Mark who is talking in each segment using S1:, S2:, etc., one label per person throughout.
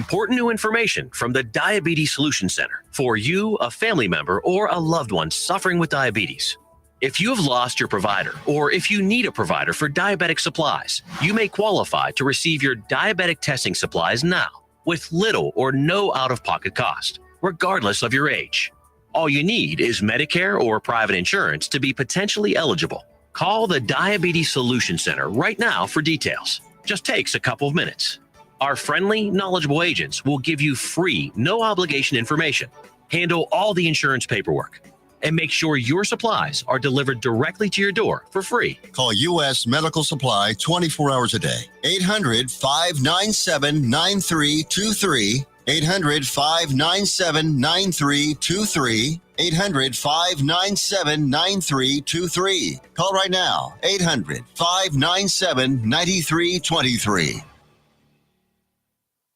S1: Important new information from the Diabetes Solution Center for you, a family member, or a loved one suffering with diabetes. If you have lost your provider, or if you need a provider for diabetic supplies, you may qualify to receive your diabetic testing supplies now with little or no out-of-pocket cost, regardless of your age. All you need is Medicare or private insurance to be potentially eligible. Call the Diabetes Solution Center right now for details. Just takes a couple of minutes. Our friendly, knowledgeable agents will give you free, no-obligation information, handle all the insurance paperwork, and make sure your supplies are delivered directly to your door for free.
S2: Call U.S. Medical Supply 24 hours a day. 800-597-9323. 800-597-9323. 800-597-9323. Call right now. 800-597-9323.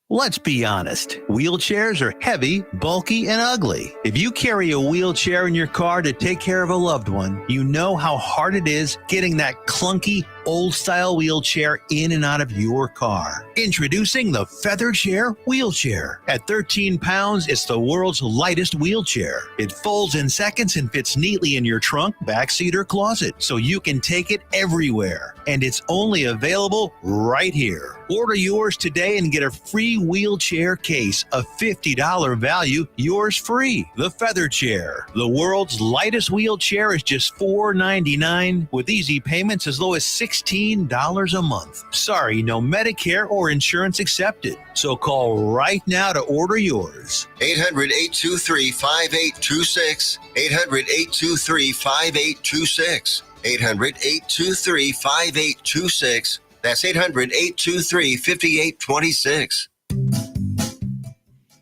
S3: Let's be honest. Wheelchairs are heavy, bulky, and ugly. If you carry a wheelchair in your car to take care of a loved one, you know how hard it is getting that clunky, old-style wheelchair in and out of your car. Introducing the Feather Chair Wheelchair. At 13 pounds, it's the world's lightest wheelchair. It folds in seconds and fits neatly in your trunk, backseat, or closet, so you can take it everywhere. And it's only available right here. Order yours today and get a free wheelchair case, a $50 value, yours free. The Feather Chair. The world's lightest wheelchair is just $4.99 with easy payments as low as $16 a month. Sorry, no Medicare or insurance accepted. So call right now to order yours.
S2: 800-823-5826. 800-823-5826. 800-823-5826. That's 800-823-5826.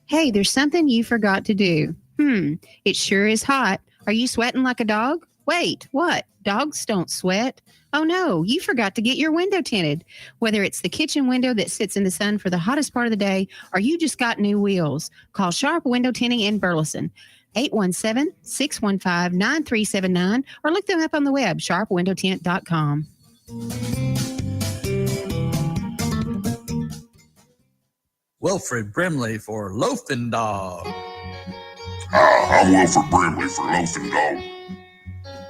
S4: Hey, there's something you forgot to do. It sure is hot. Are you sweating like a dog? Wait, what? Dogs don't sweat. Oh no, you forgot to get your window tinted. Whether it's the kitchen window that sits in the sun for the hottest part of the day, or you just got new wheels, call Sharp Window Tinting in Burleson. 817-615-9379, or look them up on the web, sharpwindowtint.com.
S5: Wilfred Brimley for Loafing Dog.
S6: I'm Wilfred Brimley for Loafing Dog.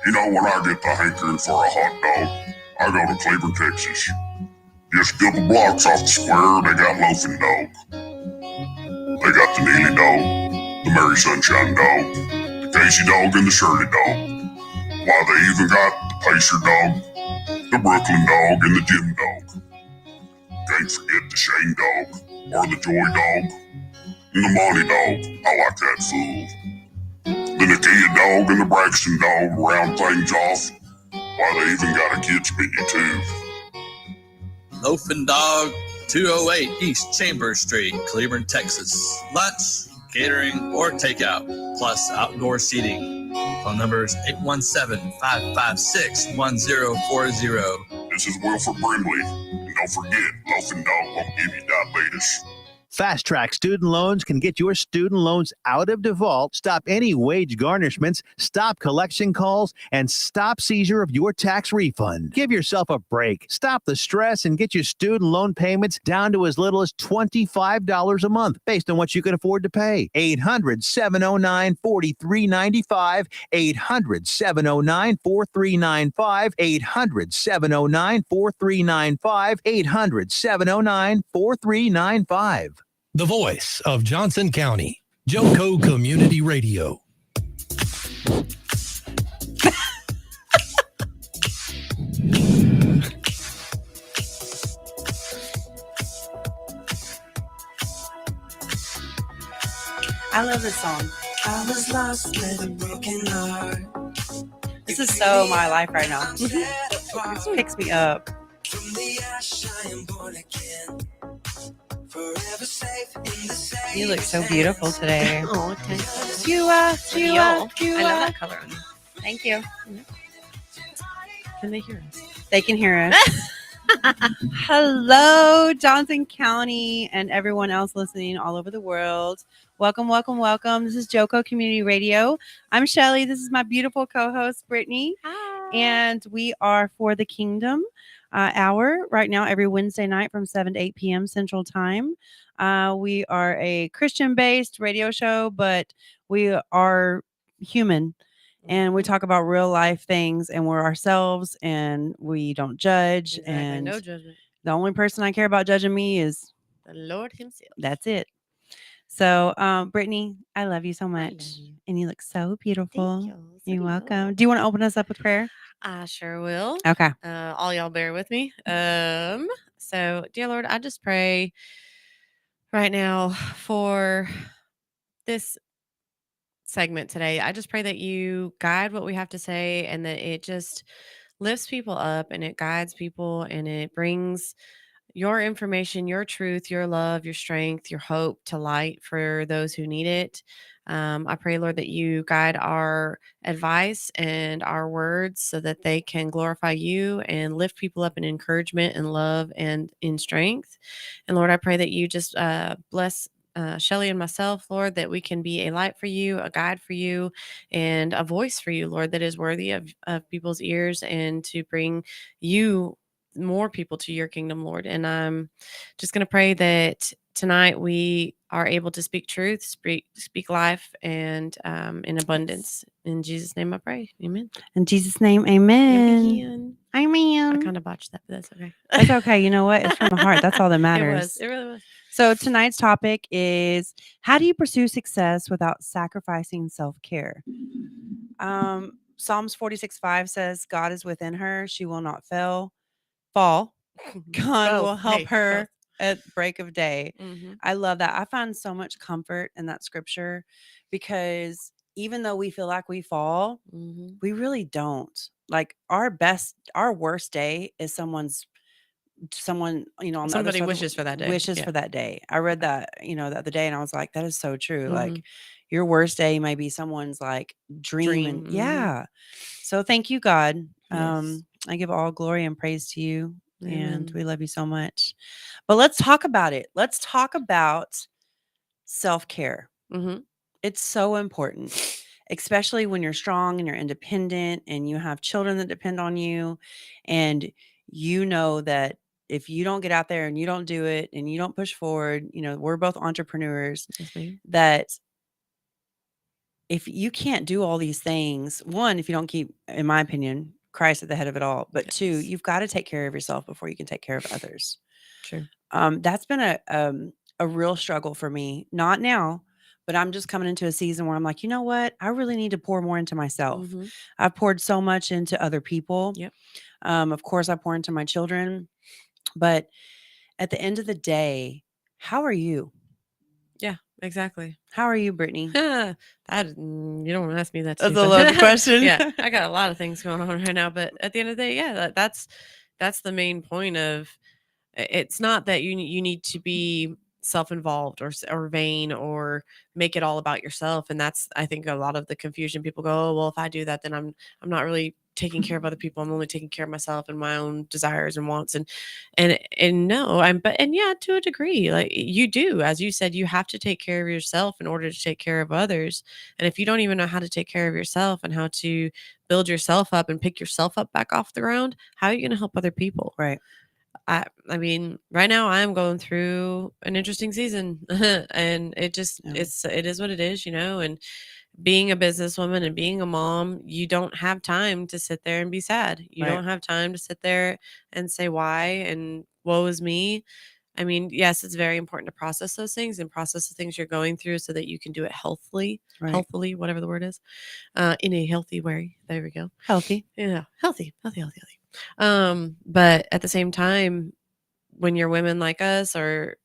S6: You know, when I get the hankering for a hot dog, I go to Cleveland, Texas. Just a couple blocks off the square, they got Loafing Dog. They got the Neely Dog, the Mary Sunshine Dog, the Casey Dog, and the Shirley Dog. Why, they even got the Pacer Dog, the Brooklyn Dog, and the Jim Dog. Can't forget the Shane Dog, or the Joy Dog, and the Monty Dog. I like that fool. The Nakia Dog and the Braxton Dog round things off. Why, they even got a kids menu too.
S5: Loafing Dog, 208 East Chambers Street, Cleveland, Texas. Lunch, catering, or takeout, plus outdoor seating. Phone number is 817-556-1040.
S6: This is Wilford Brimley. And don't forget, Loafing Dog won't give you diabetes.
S3: Fast Track Student Loans can get your student loans out of default, stop any wage garnishments, stop collection calls, and stop seizure of your tax refund. Give yourself a break. Stop the stress and get your student loan payments down to as little as $25 a month based on what you can afford to pay. 800-709-4395. 800-709-4395. 800-709-4395. 800-709-4395.
S7: The voice of Johnson County, Joco Community Radio.
S8: I love this song. I was lost with a broken heart. This is so my life right now. It picks me up. From the ash I am born again. You look so beautiful today.
S4: Oh, thank
S8: You,
S4: I love that
S8: color. Thank you. Can they hear us? They can hear us. Hello, Johnson County and everyone else listening all over the world. Welcome, welcome, welcome. This is Joco Community Radio. I'm Shelly. This is my beautiful co-host, Brittney.
S4: Hi.
S8: And we are for the kingdom. hour right now, every Wednesday night from 7 to 8 p.m. Central Time. We are a Christian-based radio show, but we are human. And we talk about real life things, and we're ourselves, and we don't judge.
S9: Exactly.
S8: And
S9: No judgment.
S8: the only person I care about judging me is
S9: The Lord Himself.
S8: that's it. So, Brittney, I love you so
S9: love
S8: much,
S9: you.
S8: and you look so beautiful.
S9: Thank you. So
S8: You're
S9: do you.
S8: welcome. Do you want to open us up with prayer?
S9: I sure will.
S8: Okay.
S9: All y'all bear with me. So, dear Lord, I just pray right now for this segment today. I just pray that you guide what we have to say and that it just lifts people up and it guides people and it brings your information, your truth, your love, your strength, your hope to light for those who need it. I pray, Lord, that you guide our advice and our words so that they can glorify you and lift people up in encouragement and love and in strength. And Lord, I pray that you just bless Shelly and myself, Lord, that we can be a light for you, a guide for you, and a voice for you, Lord, that is worthy of people's ears and to bring you more people to your kingdom, Lord. And I'm just going to pray that tonight we are able to speak truth, speak life, and in abundance. In Jesus' name I pray. Amen.
S8: In Jesus' name, amen.
S9: Amen. I
S8: Amen.
S9: kind of botched that, but that's okay.
S8: That's okay. You know what? It's from the heart. That's all that matters.
S9: It really was.
S8: So tonight's topic is, how do you pursue success without sacrificing self-care? Psalms 46:5 says, God is within her. She will not fall. God will help her at break of day.
S9: Mhm.
S8: I love that. I find so much comfort in that scripture because even though we feel like we fall,
S9: Mhm.
S8: we really don't. Like our worst day is someone, on the other
S9: Somebody
S8: side
S9: wishes for that day.
S8: wishes
S9: Yeah.
S8: for that day. I read that, the other day, and I was like, that is so true.
S9: Mhm.
S8: Like your worst day may be someone's like dream.
S9: Dream.
S8: Yeah. So thank you, God.
S9: Yes.
S8: I give all glory and praise to you. And
S9: Amen.
S8: we love you so much. But let's talk about it. Let's talk about self-care.
S9: Mhm.
S8: It's so important, especially when you're strong and you're independent and you have children that depend on you. And you know that if you don't get out there and you don't do it and you don't push forward, we're both entrepreneurs,
S9: Yes, ma'am.
S8: that if you can't do all these things, one, if you don't keep, in my opinion, Christ at the head of it all, but two,
S9: Yes.
S8: you've got to take care of yourself before you can take care of others.
S9: True.
S8: That's been a real struggle for me. Not now, but I'm just coming into a season where I'm like, you know what? I really need to pour more into myself.
S9: Mhm.
S8: I've poured so much into other people.
S9: Yep.
S8: Of course, I pour into my children, but at the end of the day, how are you?
S9: Yeah, exactly.
S8: How are you, Brittney?
S9: You don't want to ask me that.
S8: That's a
S9: stupid.
S8: loaded question.
S9: Yeah, I got a lot of things going on right now, but at the end of the day, yeah, that's the main point of. It's not that you need to be self-involved or vain or make it all about yourself, and that's, I think, a lot of the confusion. People go, oh, well, if I do that, then I'm not really taking care of other people. I'm only taking care of myself and my own desires and wants. And no, yeah, to a degree, like you do, as you said, you have to take care of yourself in order to take care of others. And if you don't even know how to take care of yourself and how to build yourself up and pick yourself up back off the ground, how are you going to help other people?
S8: Right.
S9: I mean, right now I'm going through an interesting season and it is what it is, and being a businesswoman and being a mom, you don't have time to sit there and be sad. You
S8: Right.
S9: don't have time to sit there and say why and woe is me. I mean, yes, it's very important to process those things and process the things you're going through so that you can do it healthily, whatever the word is, in a healthy way. There we go.
S8: Healthy.
S9: Yeah. Healthy. But at the same time, when you're women like us are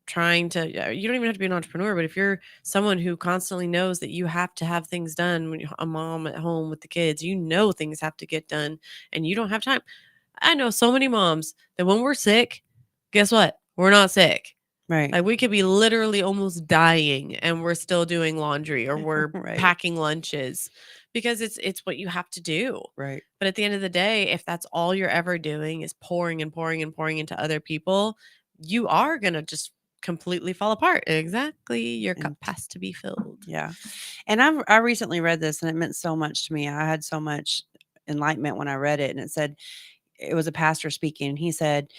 S9: trying to, you don't even have to be an entrepreneur, but if you're someone who constantly knows that you have to have things done when you're a mom at home with the kids, things have to get done and you don't have time. I know so many moms that when we're sick, guess what? We're not sick.
S8: Right.
S9: Like we could be literally almost dying and we're still doing laundry or we're
S8: Right.
S9: packing lunches because it's what you have to do.
S8: Right.
S9: But at the end of the day, if that's all you're ever doing is pouring and pouring and pouring into other people, you are going to just completely fall apart. Exactly. Your cup has to be filled.
S8: Yeah. And I recently read this and it meant so much to me. I had so much enlightenment when I read it, and it said, it was a pastor speaking, and he said,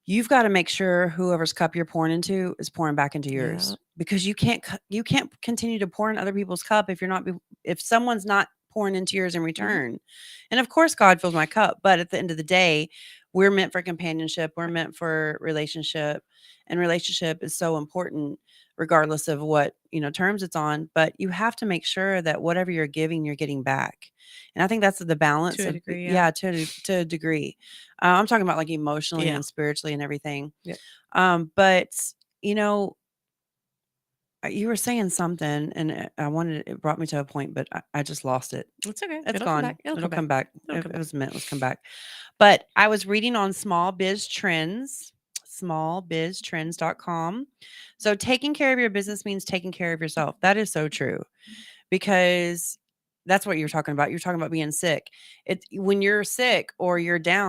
S8: you've got to make sure whoever's cup you're pouring into is pouring back into yours, because you can't continue to pour in other people's cup if someone's not pouring into yours in return. And of course, God fills my cup, but at the end of the day, we're meant for companionship. We're meant for relationship, and relationship is so important, regardless of what terms it's on. But you have to make sure that whatever you're giving, you're getting back. And I think that's the balance
S9: To a
S8: of
S9: degree,
S8: to a degree. I'm talking about like emotionally and spiritually and everything. But you were saying something, and it brought me to a point, but I just lost it.
S9: It's okay.
S8: It's
S9: It'll
S8: gone.
S9: come back.
S8: It'll come back. It was meant to come back. But I was reading on Small Biz Trends, smallbiztrends.com. So taking care of your business means taking care of yourself. That is so true, because that's what you're talking about. You're talking about being sick. When you're sick or you're down,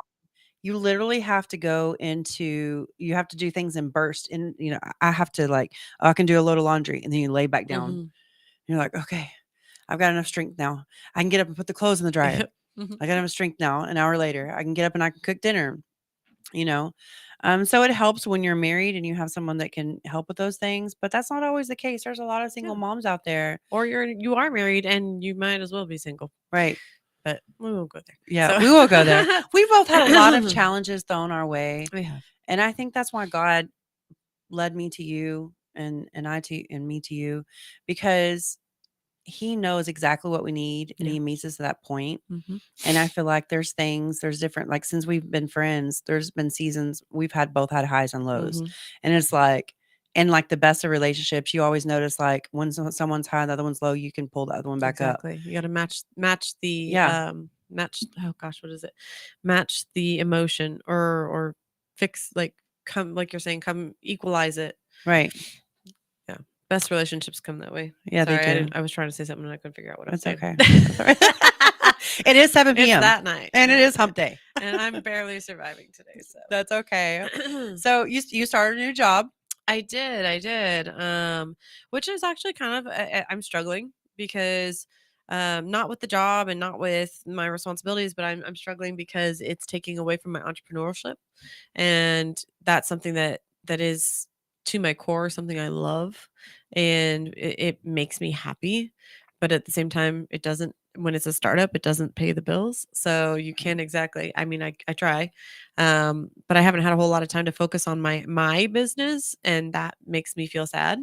S8: you literally have to you have to do things in bursts. And, I have to I can do a load of laundry, and then you lay back down. And you're like, okay, I've got enough strength now. I can get up and put the clothes in the dryer. I got enough strength now. An hour later, I can get up and I can cook dinner, So it helps when you're married and you have someone that can help with those things, but that's not always the case. There's a lot of single moms out there.
S9: Or you are married and you might as well be single.
S8: Right.
S9: But we won't go there.
S8: Yeah, we will go there. We both had a lot of challenges thrown our way.
S9: We have.
S8: And I think that's why God led me to you and me to you, because he knows exactly what we need, and he meets us to that point. And I feel like there's different, like, since we've been friends, there's been seasons we've both had highs and lows. And it's like, and like the best of relationships, you always notice, like, when someone's high, the other one's low, you can pull the other one back up.
S9: You got to match the oh gosh, what is it? Match the emotion or fix, come, like you're saying, come equalize it.
S8: Right.
S9: Yeah. Best relationships come that way.
S8: Yeah,
S9: Sorry,
S8: they do.
S9: I was trying to say something and I couldn't figure out what I was saying.
S8: Okay. That's all right. It is 7 p.m.
S9: It's that night.
S8: And it is hump day.
S9: And I'm barely surviving today. So
S8: that's okay. So you started a new job.
S9: I did. Which is actually kind of, I'm struggling because, not with the job and not with my responsibilities, but I'm struggling because it's taking away from my entrepreneurship. And that's something that is to my core, something I love, and it makes me happy. But at the same time, it doesn't, when it's a startup, it doesn't pay the bills. So you can't exactly, I mean, I try, but I haven't had a whole lot of time to focus on my business. And that makes me feel sad,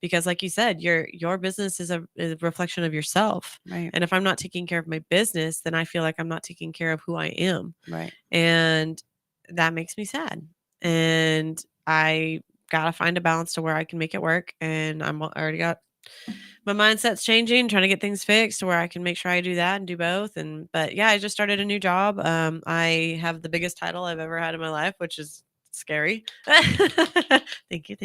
S9: because like you said, your business is a reflection of yourself.
S8: Right.
S9: And if I'm not taking care of my business, then I feel like I'm not taking care of who I am.
S8: Right.
S9: And that makes me sad. And I got to find a balance to where I can make it work. And I already got my mindset's changing, trying to get things fixed to where I can make sure I do that and do both. But yeah, I just started a new job. I have the biggest title I've ever had in my life, which is scary. Thank you.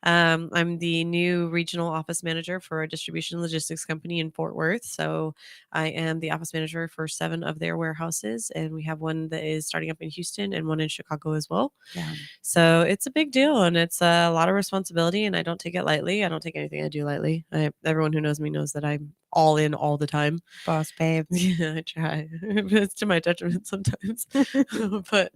S9: I'm the new regional office manager for a distribution logistics company in Fort Worth. So I am the office manager for 7 of their warehouses, and we have one that is starting up in Houston and one in Chicago as well.
S8: Yeah.
S9: So it's a big deal, and it's a lot of responsibility, and I don't take it lightly. I don't take anything I do lightly. Everyone who knows me knows that I'm all in all the time.
S8: Boss babe.
S9: Yeah, I try. It's to my detriment sometimes. But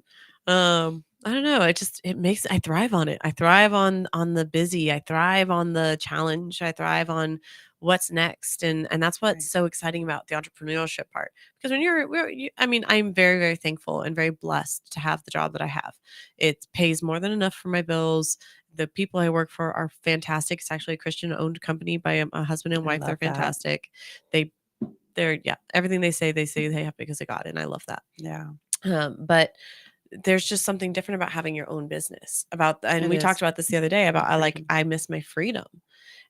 S9: I don't know. I thrive on it. I thrive on the busy. I thrive on the challenge. I thrive on what's next. And that's what's so exciting about the entrepreneurship part. Because when I'm very, very thankful and very blessed to have the job that I have. It pays more than enough for my bills. The people I work for are fantastic. It's actually a Christian owned company by a husband and wife. They're fantastic. They're everything they say they have because of God. And I love that.
S8: Yeah.
S9: But there's just something different about having your own business we talked about this the other day about I miss my freedom.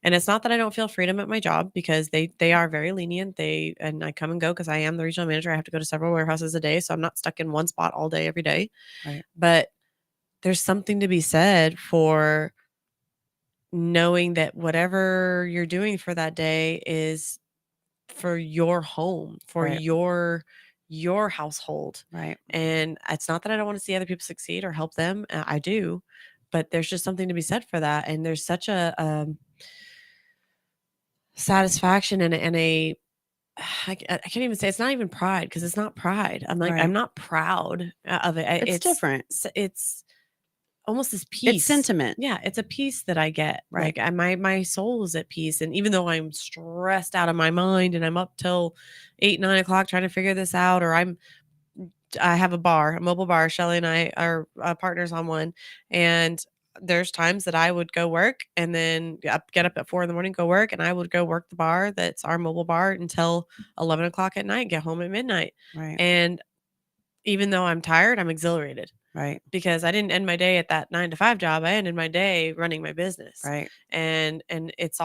S9: And it's not that I don't feel freedom at my job, because they are very lenient. And I come and go because I am the regional manager. I have to go to several warehouses a day. So I'm not stuck in one spot all day, every day.
S8: Right.
S9: But there's something to be said for knowing that whatever you're doing for that day is for your home, for your household.
S8: Right.
S9: And it's not that I don't want to see other people succeed or help them. I do, but there's just something to be said for that. And there's such a satisfaction and a I can't even say it's not even pride because it's not pride. I'm like,
S8: Right.
S9: I'm not proud of it.
S8: It's different.
S9: It's almost this peace.
S8: It's sentiment.
S9: Yeah, it's a peace that I get.
S8: Right.
S9: Like my soul is at peace. And even though I'm stressed out of my mind and I'm up till 8-9 o'clock trying to figure this out, or I have a mobile bar. Shelly and I are partners on one, and there's times that I would go work and then get up at 4 a.m, go work, and I would go work the bar that's our mobile bar until 11 o'clock at night, get home at midnight.
S8: Right.
S9: And even though I'm tired, I'm exhilarated.
S8: Right.
S9: Because I didn't end my day at that 9 to 5 job. I ended my day running my business.
S8: Right.
S9: And it's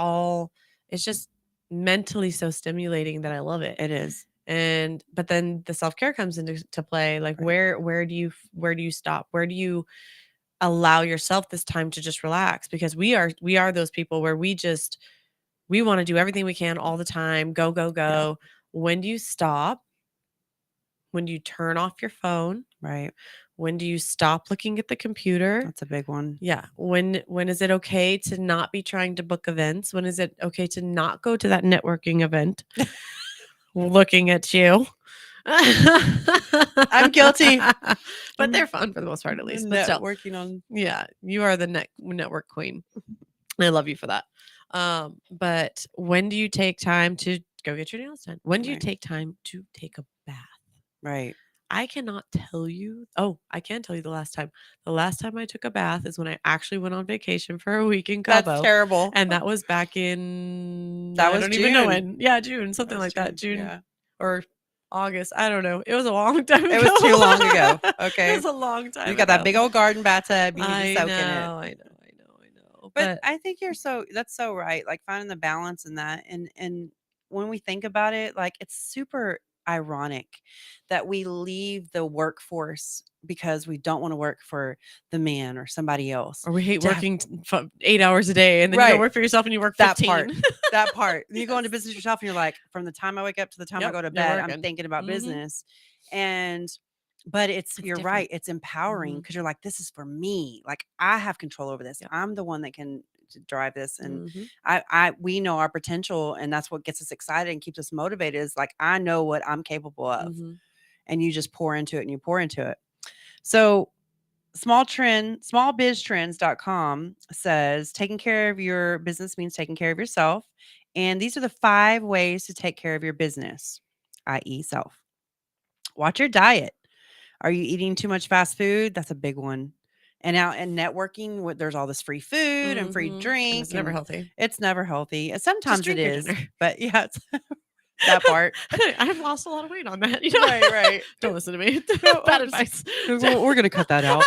S9: just mentally so stimulating that I love it.
S8: It is.
S9: But then the self-care comes into play. Like
S8: Right.
S9: where do you stop? Where do you allow yourself this time to just relax? Because we are those people where we want to do everything we can all the time. Go.
S8: Yeah.
S9: When do you stop? When do you turn off your phone?
S8: Right.
S9: When do you stop looking at the computer?
S8: That's a big one.
S9: Yeah. When is it okay to not be trying to book events? When is it okay to not go to that networking event? Looking at you.
S8: I'm guilty.
S9: But they're fun for the most part, at least. But still,
S8: Networking on.
S9: yeah, you are the network queen. I love you for that. But when do you take time to go get your nails done? When do you
S8: Right.
S9: take time to take a bath?
S8: Right.
S9: I cannot tell you. Oh, I can tell you the last time. The last time I took a bath is when I actually went on vacation for a week in Cabo.
S8: That's terrible.
S9: And that was back in,
S8: That
S9: I
S8: was
S9: don't even know
S8: June.
S9: when. Yeah, June, something like that. June
S8: Yeah.
S9: or August. I don't know. It was a long time ago.
S8: It was too long ago. Okay.
S9: It was a long time
S8: You got that big old garden bathtub. You need
S9: I
S8: to soak
S9: know,
S8: in it.
S9: I know.
S8: But I think that's so right. Like finding the balance in that. And when we think about it, like it's super ironic that we leave the workforce because we don't want to work for the man or somebody else.
S9: or we hate
S8: to have-
S9: working 8 hours a day and then you
S8: Right.
S9: go work for yourself and you work
S8: That
S9: 15.
S8: part. That part. You go into business yourself and you're like, from the time I wake up to the time I
S9: Yep,
S8: go to
S9: you're
S8: bed, I'm
S9: working.
S8: thinking about
S9: Mhm.
S8: business. But you're
S9: different.
S8: right. It's empowering
S9: Mhm.
S8: because you're like, this is for me. Like I have control over this.
S9: Yep.
S8: I'm the one that can drive this. And
S9: Mhm.
S8: we know our potential, and that's what gets us excited and keeps us motivated is like, I know what I'm capable of.
S9: Mhm.
S8: And you just pour into it and you pour into it. So smallbiztrends.com says taking care of your business means taking care of yourself. And these are the 5 ways to take care of your business, i.e. self. Watch your diet. Are you eating too much fast food? That's a big one. And out and networking, there's all this free food and free
S9: Mhm. And
S8: drink.
S9: it's never
S8: and
S9: healthy.
S8: It's never healthy. Sometimes it
S9: drink your
S8: is,
S9: dinner.
S8: but yeah, it's that part.
S9: I've lost a lot of weight on that. You know?
S8: Right.
S9: Don't listen to me.
S8: No,
S9: Bad
S8: I'm
S9: advice.
S8: We're going to cut that out.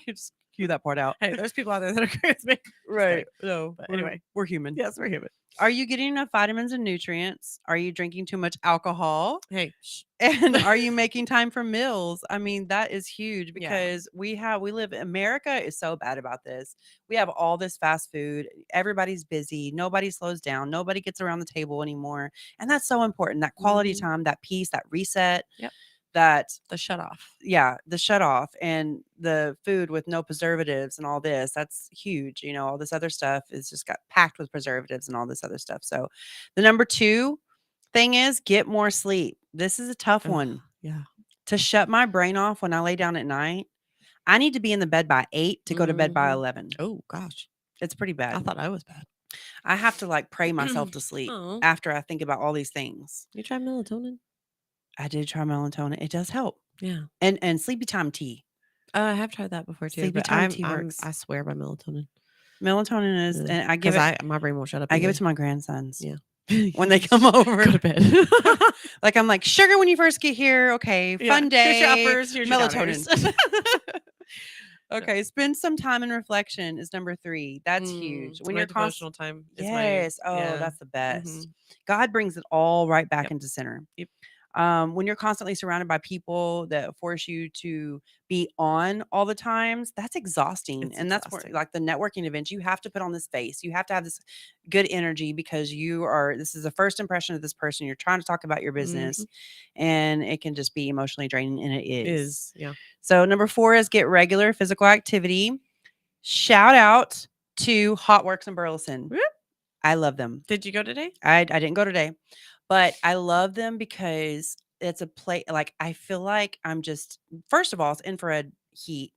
S8: Just cue that part out.
S9: Hey, there's people out there that agree with me.
S8: Right. No,
S9: But
S8: we're-
S9: anyway.
S8: we're human.
S9: Yes, we're human.
S8: Are you getting enough vitamins and nutrients? Are you drinking too much alcohol?
S9: Hey,
S8: And are you making time for meals? I mean, that is huge
S9: Yeah.
S8: because America is so bad about this. We have all this fast food. Everybody's busy. Nobody slows down. Nobody gets around the table anymore. And that's so important. That quality
S9: Mhm.
S8: time, that peace, that reset.
S9: Yep.
S8: That
S9: the shut off.
S8: yeah, the shut off and the food with no preservatives and all this. That's huge. All this other stuff is just got packed with preservatives and all this other stuff. So the number 2 thing is get more sleep. This is a tough one.
S9: Yeah.
S8: To shut my brain off when I lay down at night. I need to be in the bed by 8 to go to bed by
S9: Mhm.
S8: 11.
S9: Oh gosh.
S8: It's pretty bad.
S9: I thought I was bad.
S8: I have to like pray myself to sleep
S9: Oh.
S8: after I think about all these things.
S9: You try melatonin?
S8: I did try melatonin. It does help.
S9: Yeah.
S8: And sleepy time tea.
S9: I have tried that before too.
S8: Sleepy
S9: But
S8: time tea works.
S9: I swear by melatonin.
S8: Melatonin is, and I give it.
S9: My brain won't shut up.
S8: I give
S9: either.
S8: it to my grandsons.
S9: Yeah.
S8: When they come over.
S9: Go to bed.
S8: Like I'm like, sugar when you first get here. Okay,
S9: Yeah.
S8: fun day.
S9: Here's your uppers, here's your
S8: melatonin.
S9: downers.
S8: Okay, spend some time in reflection is number 3. That's huge.
S9: When you're devotional time. Is
S8: Yes.
S9: yeah.
S8: That's the best.
S9: Mhm.
S8: God brings it all right back
S9: Yep.
S8: into center.
S9: Yep.
S8: When you're constantly surrounded by people that force you to be on all the times, that's exhausting.
S9: It's
S8: And that's where,
S9: exhausting.
S8: like the networking events, you have to put on this face. You have to have this good energy because this is the first impression of this person. You're trying to talk about your business and it can just be emotionally draining. And it is.
S9: Yeah.
S8: So number 4 is get regular physical activity. Shout out to Hot Works in Burleson.
S9: Whoop.
S8: I love them.
S9: Did you go today?
S8: I didn't go today, But I love them because it's a play. Like, I feel like I'm just, first of all, it's infrared heat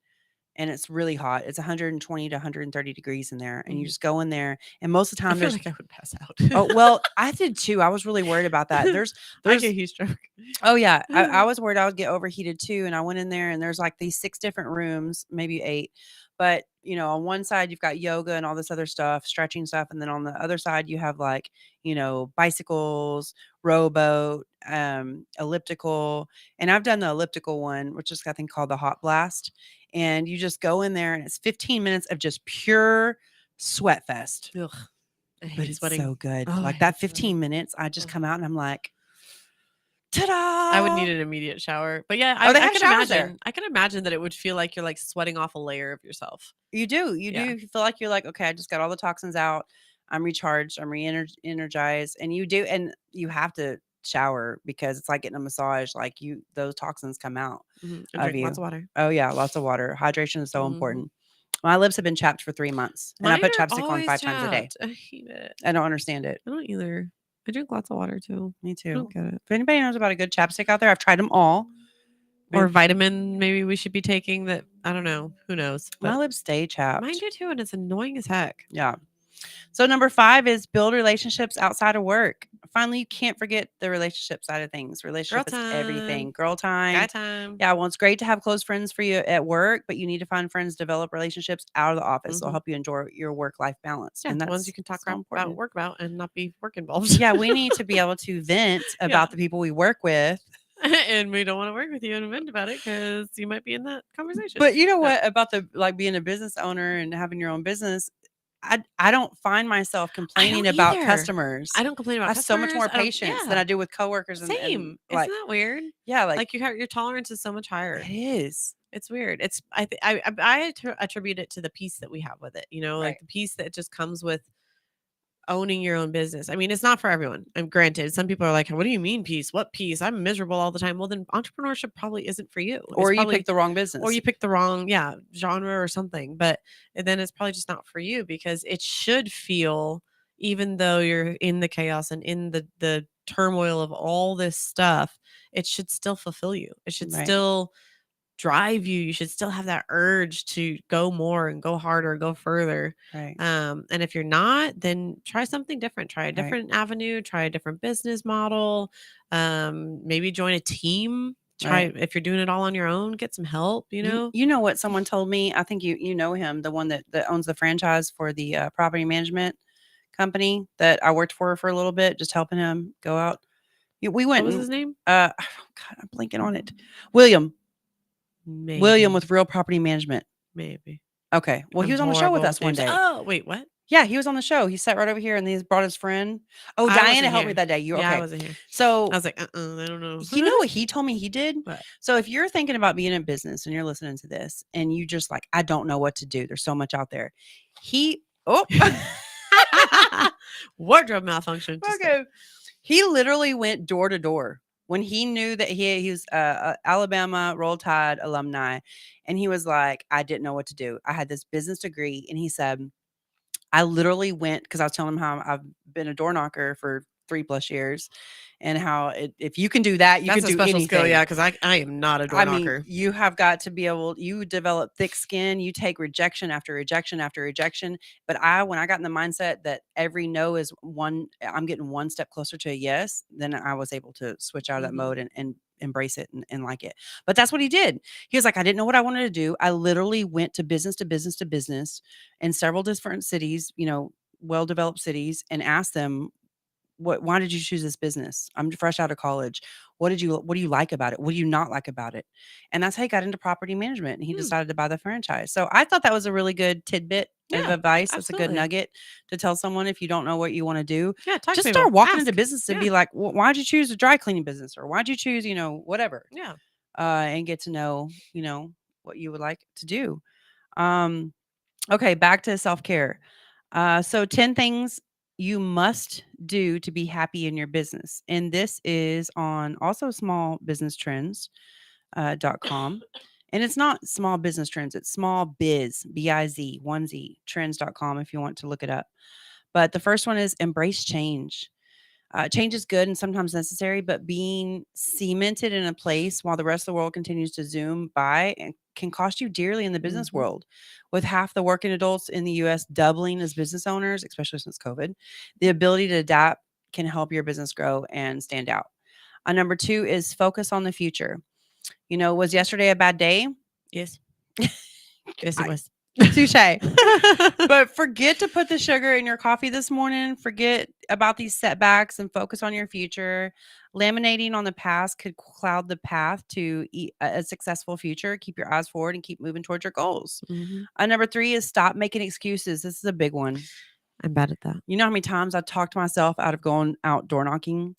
S8: and it's really hot. It's 120 to 130 degrees in there. And you
S9: Mhm.
S8: just go in there. And most of the
S9: I
S8: time
S9: feel
S8: there's,
S9: like I would pass out.
S8: oh, well, I did too. I was really worried about that.
S9: I
S8: There's,
S9: get heat stroke.
S8: oh yeah. I was worried I would get overheated too. And I went in there and there's like these 6 different rooms, maybe 8. But on one side you've got yoga and all this other stuff, stretching stuff. And then on the other side you have like, bicycles, rowboat, elliptical. And I've done the elliptical one, which is I think called the hot blast. And you just go in there and it's 15 minutes of just pure sweat fest.
S9: Ugh, I
S8: But
S9: hate
S8: it's
S9: sweating.
S8: so good.
S9: Oh, I
S8: Like
S9: hate
S8: that
S9: sweating.
S8: 15 minutes, I just
S9: Ugh.
S8: come out and I'm like, ta-da!
S9: I would need an immediate shower. But yeah,
S8: Oh, they
S9: I
S8: have
S9: can
S8: showers there.
S9: imagine. I can imagine that it would feel like you're like sweating off a layer of yourself.
S8: You do. You
S9: Yeah.
S8: do. You feel like you're like, okay, I just got all the toxins out. I'm recharged. I'm re-energized. And you do. And you have to shower because it's like getting a massage. Like those toxins come out
S9: And
S8: of
S9: drink
S8: you.
S9: lots of water.
S8: Oh, yeah. Lots of water. Hydration is so
S9: Mhm.
S8: important. My lips have been chapped for 3 months. And I
S9: Mine
S8: put
S9: are
S8: chapstick on
S9: always
S8: 5 times a day.
S9: chapped. I hate it.
S8: I don't understand it.
S9: I don't either. I drink lots of water too.
S8: Me
S9: I
S8: too.
S9: don't get it.
S8: If anybody knows about a good chapstick out there, I've tried them all.
S9: Or vitamin maybe we should be taking that. I don't know. Who knows?
S8: My
S9: But
S8: lips stay chapped.
S9: mine do too, and it's annoying as heck.
S8: Yeah. So number 5 is build relationships outside of work. Finally, you can't forget the relationship side of things. Relationship is everything. Girl time.
S9: Guy time.
S8: Yeah, well, it's great to have close friends for you at work, but you need to find friends, develop relationships out of the office. They'll
S9: Mhm.
S8: help you enjoy your work-life balance.
S9: Yeah,
S8: And
S9: the
S8: that's
S9: ones you can talk
S8: so
S9: crap
S8: important.
S9: about work about and not be work involved.
S8: Yeah, we need to be able to vent about the people we work with.
S9: And we don't want to work with you and vent about it because you might be in that conversation.
S8: But you know
S9: No.
S8: what about being a business owner and having your own business? I don't find myself complaining about
S9: either.
S8: customers.
S9: I don't complain about
S8: I have so much more
S9: customers. I don't-
S8: patience than
S9: yeah.
S8: I do with coworkers. And
S9: Same.
S8: like,
S9: Isn't that weird?
S8: yeah,
S9: Like your tolerance is so much higher.
S8: it is.
S9: It's weird. It's I attribute it to the peace that we have with it.
S8: Right.
S9: Like the peace that just comes with owning your own business. I mean, it's not for everyone. And granted, some people are like, "What do you mean peace? What peace? I'm miserable all the time." Well, then entrepreneurship probably isn't for you.
S8: Or
S9: It's
S8: you picked the wrong business.
S9: or you picked the wrong genre or something. But then it's probably just not for you because it should feel, even though you're in the chaos and in the turmoil of all this stuff, it should still fulfill you. It should
S8: Right.
S9: still drive you. You should still have that urge to go more and go harder and go further.
S8: Right.
S9: And if you're not, then try something different. Try a
S8: Right.
S9: different avenue. Try a different business model. Maybe join a team. Try
S8: Right.
S9: if you're doing it all on your own, get some help.
S8: You know what someone told me? I think you know him, the one that owns the franchise for the property management company that I worked for a little bit, just helping him go out. We
S9: What
S8: went.
S9: was
S8: and-
S9: his name?
S8: God, I'm blanking on it. William
S9: Maybe.
S8: with Real Property Management.
S9: Maybe.
S8: Okay. Well, he
S9: I'm
S8: was on the show with
S9: horrible
S8: us one
S9: names.
S8: day.
S9: Oh, wait, what?
S8: Yeah, he was on the show. He sat right over here and he's brought his friend. Oh,
S9: I
S8: Diana
S9: wasn't
S8: helped me
S9: here.
S8: that day. You
S9: Yeah,
S8: okay?
S9: I wasn't here.
S8: So
S9: I was like, I don't know.
S8: you know what he told me he did?
S9: What?
S8: So if you're thinking about being in business and you're listening to this and you just like, I don't know what to do. There's so much out there.
S9: Wardrobe malfunction. Just
S8: Okay. He literally went door to door when he knew that he was Alabama Roll Tide alumni. And he was like, I didn't know what to do. I had this business degree. And he said, I literally went because I was telling him how I've been a door knocker for 3+ years and how if you can do that, you
S9: That's
S8: can
S9: a
S8: do
S9: special
S8: anything.
S9: skill, yeah, because I am not a door
S8: I
S9: knocker.
S8: mean, you have got to be able, you develop thick skin, you take rejection after rejection after rejection. But when I got in the mindset that every no is I'm getting one step closer to a yes, then I was able to switch out of that
S9: Mhm.
S8: mode and embrace it and like it. But that's what he did. He was like, I didn't know what I wanted to do. I literally went to business in several different cities, well-developed cities, and asked them, why did you choose this business? I'm fresh out of college. What do you like about it? What do you not like about it? And that's how he got into property management. And he decided to buy the franchise. So I thought that was a really good tidbit of
S9: Yeah,
S8: advice. It's a good
S9: absolutely.
S8: nugget to tell someone if you don't know what you want to do.
S9: Yeah, talk to
S8: Just
S9: people.
S8: start walking
S9: Ask.
S8: into business and
S9: Yeah.
S8: be like, why'd you choose a dry cleaning business? Or why'd you choose, whatever?
S9: Yeah.
S8: And get to know, what you would like to do. Okay, back to self-care. So 10 things you must do to be happy in your business. And this is on also smallbusinesstrends.com. And it's not small business trends, it's small biz, B-I-Z, 1Z, trends.com if you want to look it up. But the first one is embrace change. Change is good and sometimes necessary, but being cemented in a place while the rest of the world continues to zoom by and can cost you dearly in the business world. With half the working adults in the US doubling as business owners, especially since COVID, the ability to adapt can help your business grow and stand out. Number 2 is focus on the future. Was yesterday a bad day?
S9: Yes. Yes, it was.
S8: Touche. But forget to put the sugar in your coffee this morning. Forget about these setbacks and focus on your future. Laminating on the past could cloud the path to a successful future. Keep your eyes forward and keep moving towards your goals. Number 3 is stop making excuses. This is a big one.
S9: I'm bad at that.
S8: You know how many times I've talked myself out of going out door knocking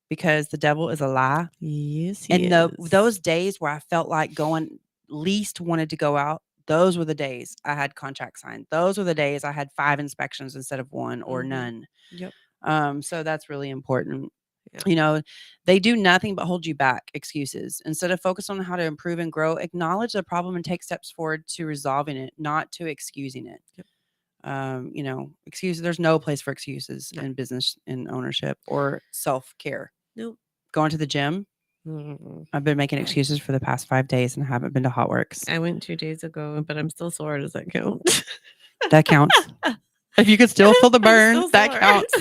S8: because the devil is a lie?
S9: Yes,
S8: And those days where I felt like least wanted to go out, those were the days I had contract signed. Those were the days I had 5 inspections instead of 1 or none.
S9: Yep.
S8: So that's really important. Yeah. They do nothing but hold you back. Excuses. Instead of focus on how to improve and grow, acknowledge the problem and take steps forward to resolving it, not to excusing it. Yep. Excuses. There's no place for excuses in business and ownership or self-care.
S9: Nope.
S8: Going to the gym. I've been making excuses for the past 5 days and I haven't been to Hot Works.
S9: I went 2 days ago, but I'm still sore. Does that count?
S8: That counts. If you could still feel the burn, that
S9: sore.
S8: counts.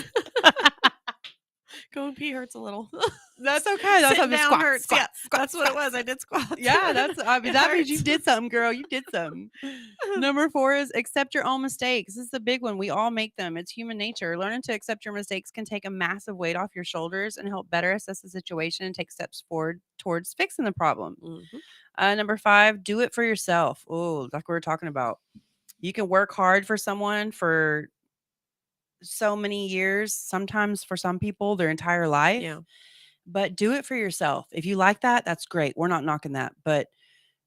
S9: Going pee hurts a little.
S8: That's okay. That's
S9: Sitting
S8: how
S9: down
S8: squat,
S9: hurts.
S8: squat,
S9: Yeah,
S8: squat,
S9: that's what it was. I did squats.
S8: Yeah, that means you
S9: hurts.
S8: did something, girl. You did something. Number 4 is accept your own mistakes. This is the big one. We all make them. It's human nature. Learning to accept your mistakes can take a massive weight off your shoulders and help better assess the situation and take steps forward towards fixing the problem. Number 5, do it for yourself. Oh, like we were talking about. You can work hard for someone for so many years, sometimes for some people their entire life.
S9: Yeah.
S8: But do it for yourself. If you like that, that's great. We're not knocking that. But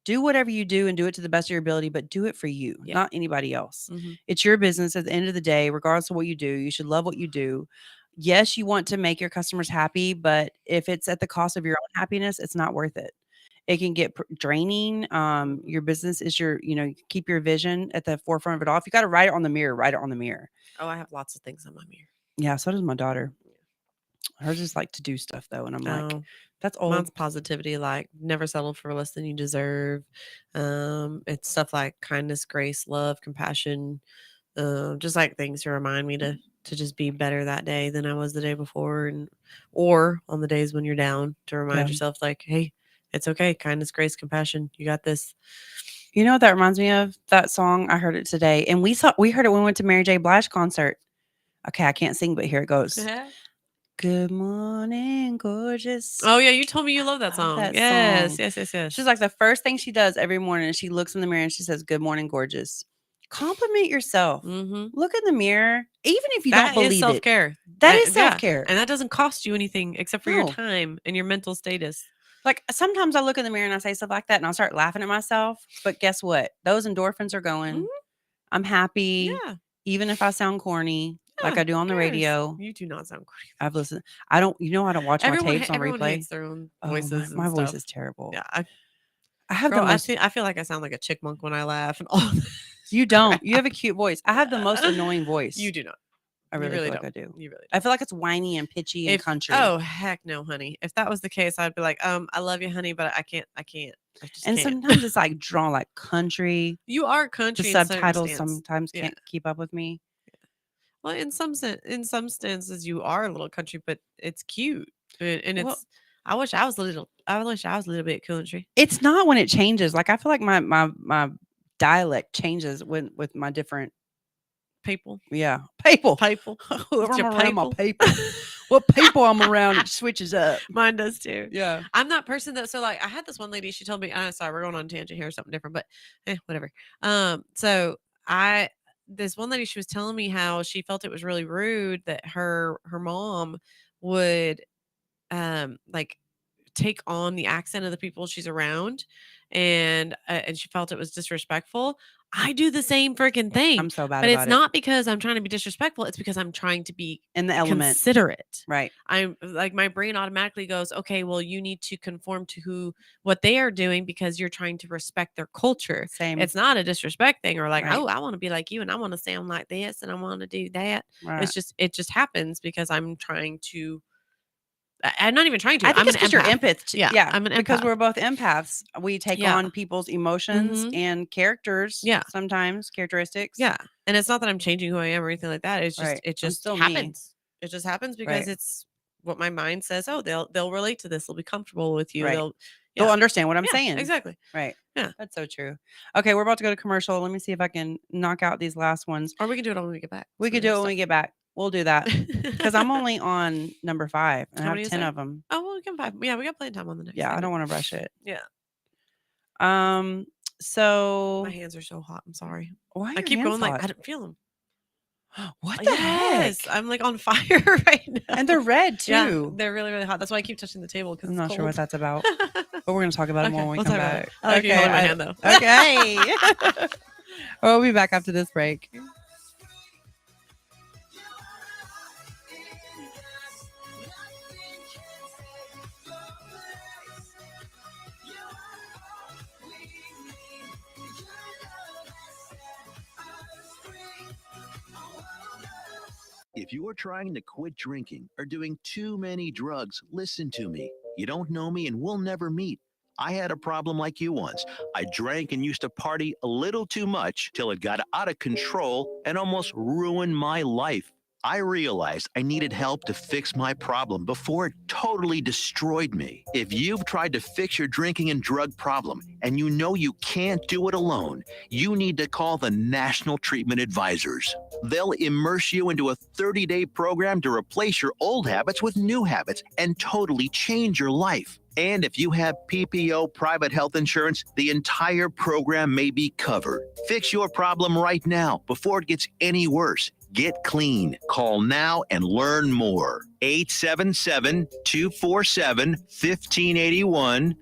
S8: do whatever you do and do it to the best of your ability, but do it for you, not anybody else. It's your business at the end of the day, regardless of what you do. You should love what you do. Yes, you want to make your customers happy, but if it's at the cost of your own happiness, it's not worth it. It can get draining. Your business is keep your vision at the forefront of it all. If you got to write it on the mirror.
S9: Oh, I have lots of things on my mirror.
S8: Yeah, so does my daughter. Hers just like to do stuff though, and I'm like, that's old.
S9: Mine's positivity, like never settle for less than you deserve. It's stuff like kindness, grace, love, compassion, just like things to remind me to just be better that day than I was the day before, or on the days when you're down, to remind yourself like, hey, it's okay. Kindness, grace, compassion. You got this.
S8: You know what that reminds me of? That song. I heard it today, and we heard it when we went to Mary J. Blige concert. Okay, I can't sing, but here it goes. Good morning, gorgeous.
S9: Oh yeah, you told me you love that song. Yes.
S8: She's like the first thing she does every morning, and she looks in the mirror and she says, "Good morning, gorgeous." Compliment yourself. Look in the mirror, even if you don't believe
S9: self-care.
S8: That is self-care,
S9: and that doesn't cost you anything except for your time and your mental status.
S8: Like sometimes I look in the mirror and I say stuff like that, and I'll start laughing at myself. But guess what? Those endorphins are going. I'm happy, even if I sound corny. Like I do on the radio.
S9: You do not sound corny.
S8: I've listened. I don't watch my tapes on
S9: everyone
S8: replay.
S9: Hates their own voices.
S8: My voice is terrible.
S9: Yeah.
S8: I have
S9: I feel like I sound like a chickmunk when I laugh and all.
S8: You don't. You have a cute voice. I have the most annoying voice.
S9: You do not.
S8: I really feel
S9: don't.
S8: like I do.
S9: You really
S8: I feel like it's whiny and pitchy and country.
S9: Oh heck no, honey. If that was the case, I'd be like, I love you, honey, but I can't. I just can't.
S8: Sometimes it's like drawn like country.
S9: You are country.
S8: The subtitles sometimes can't keep up with me.
S9: Well, in some stances, you are a little country, but it's cute, and it's. I wish I was a little bit country.
S8: It's not when it changes. Like I feel like my dialect changes with my different
S9: people.
S8: Yeah, people.
S9: Whoever
S8: I'm around, my people. What people I'm around, it switches up.
S9: Mine does too.
S8: Yeah,
S9: I'm that person that. So like, I had this one lady. She told me, sorry, we're going on a tangent here or something different, but whatever. So this one lady, she was telling me how she felt it was really rude that her mom would like take on the accent of the people she's around, and she felt it was disrespectful. I do the same freaking thing.
S8: I'm so bad
S9: but
S8: about
S9: it's not because I'm trying to be disrespectful. It's because I'm trying to be
S8: in the element,
S9: considerate.
S8: Right.
S9: I'm like, my brain automatically goes, okay, well, you need to conform to what they are doing because you're trying to respect their culture.
S8: Same.
S9: It's not a disrespect thing or like,
S8: Right.
S9: oh, I want to be like you and I want to sound like this and I want to do that.
S8: Right.
S9: It just happens because I'm trying to I'm not even trying to.
S8: I think
S9: I'm
S8: it's
S9: an
S8: because you're
S9: empath.
S8: empath.
S9: Yeah,
S8: Yeah.
S9: I'm an
S8: Because
S9: empath.
S8: we're both empaths. We take
S9: Yeah.
S8: on people's emotions
S9: Mhm.
S8: and characters.
S9: Yeah.
S8: Sometimes characteristics.
S9: Yeah. And it's not that I'm changing who I am or anything like that. It's just
S8: Right.
S9: it
S8: I'm
S9: just
S8: still me.
S9: happens. It just happens because
S8: Right.
S9: it's what my mind says. Oh, they'll relate to this. They'll be comfortable with you.
S8: Right.
S9: They'll
S8: They'll understand what I'm
S9: Yeah,
S8: saying.
S9: exactly.
S8: Right.
S9: Yeah.
S8: That's so true. Okay, we're about to go to commercial. Let me see if I can knock out these last ones.
S9: Or we can do it when we get back.
S8: We could do it when we get back. We'll do that. Because I'm only on number 5 and
S9: How
S8: I
S9: many
S8: have
S9: is
S8: 10
S9: there?
S8: of them.
S9: Oh, well, we can 5. Yeah, we got plenty of time on the next.
S8: Yeah, I
S9: segment.
S8: don't want to rush it.
S9: Yeah.
S8: So
S9: My hands are so hot. I'm sorry.
S8: why are
S9: I
S8: your
S9: keep
S8: hands
S9: going like
S8: hot?
S9: I don't feel them.
S8: What the
S9: Yes,
S8: heck?
S9: I'm like on fire right now.
S8: And they're red too.
S9: Yeah, they're really, really hot. That's why I keep touching the table because
S8: I'm not sure what that's about. But we're going to talk about it more when we
S9: we'll
S8: come
S9: talk about
S8: back.
S9: it. I like you holding my hand though.
S8: Okay. We'll be back after this break.
S3: If you're trying to quit drinking or doing too many drugs, listen to me. You don't know me and we'll never meet. I had a problem like you once. I drank and used to party a little too much till it got out of control and almost ruined my life. I realized I needed help to fix my problem before it totally destroyed me. If you've tried to fix your drinking and drug problem and you know you can't do it alone, you need to call the National Treatment Advisors. They'll immerse you into a 30-day program to replace your old habits with new habits and totally change your life. And if you have PPO private health insurance, the entire program may be covered. Fix your problem right now before it gets any worse. Get clean. Call now and learn more. 877-247-1581.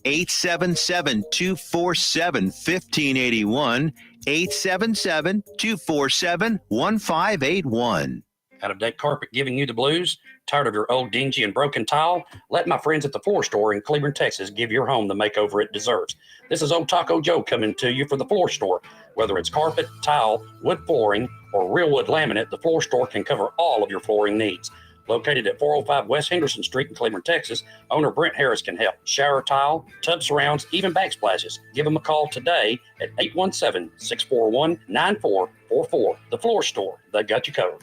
S3: 877-247-1581. 877-247-1581.
S10: Out-of-date carpet giving you the blues? Tired of your old dingy and broken tile? Let my friends at the Floor Store in Cleveland, Texas give your home the makeover it deserves. This is Old Taco Joe coming to you for the Floor Store. Whether it's carpet, tile, wood flooring, or real wood laminate, the Floor Store can cover all of your flooring needs. Located at 405 West Henderson Street in Cleveland, Texas, owner Brent Harris can help. Shower tile, tub surrounds, even backsplashes. Give them a call today at 817-641-9444. The Floor Store, they got you covered.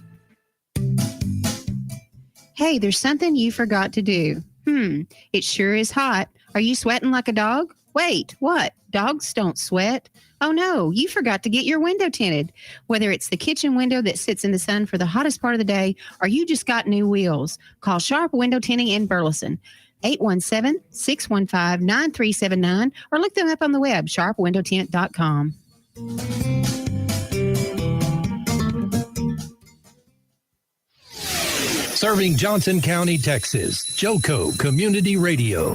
S4: Hey, there's something you forgot to do. It sure is hot. Are you sweating like a dog? Wait, what? Dogs don't sweat. Oh no, you forgot to get your window tinted. Whether it's the kitchen window that sits in the sun for the hottest part of the day, or you just got new wheels, call Sharp Window Tinting in Burleson. 817-615-9379, or look them up on the web, sharpwindowtint.com.
S7: Serving Johnson County, Texas. Joco Community Radio.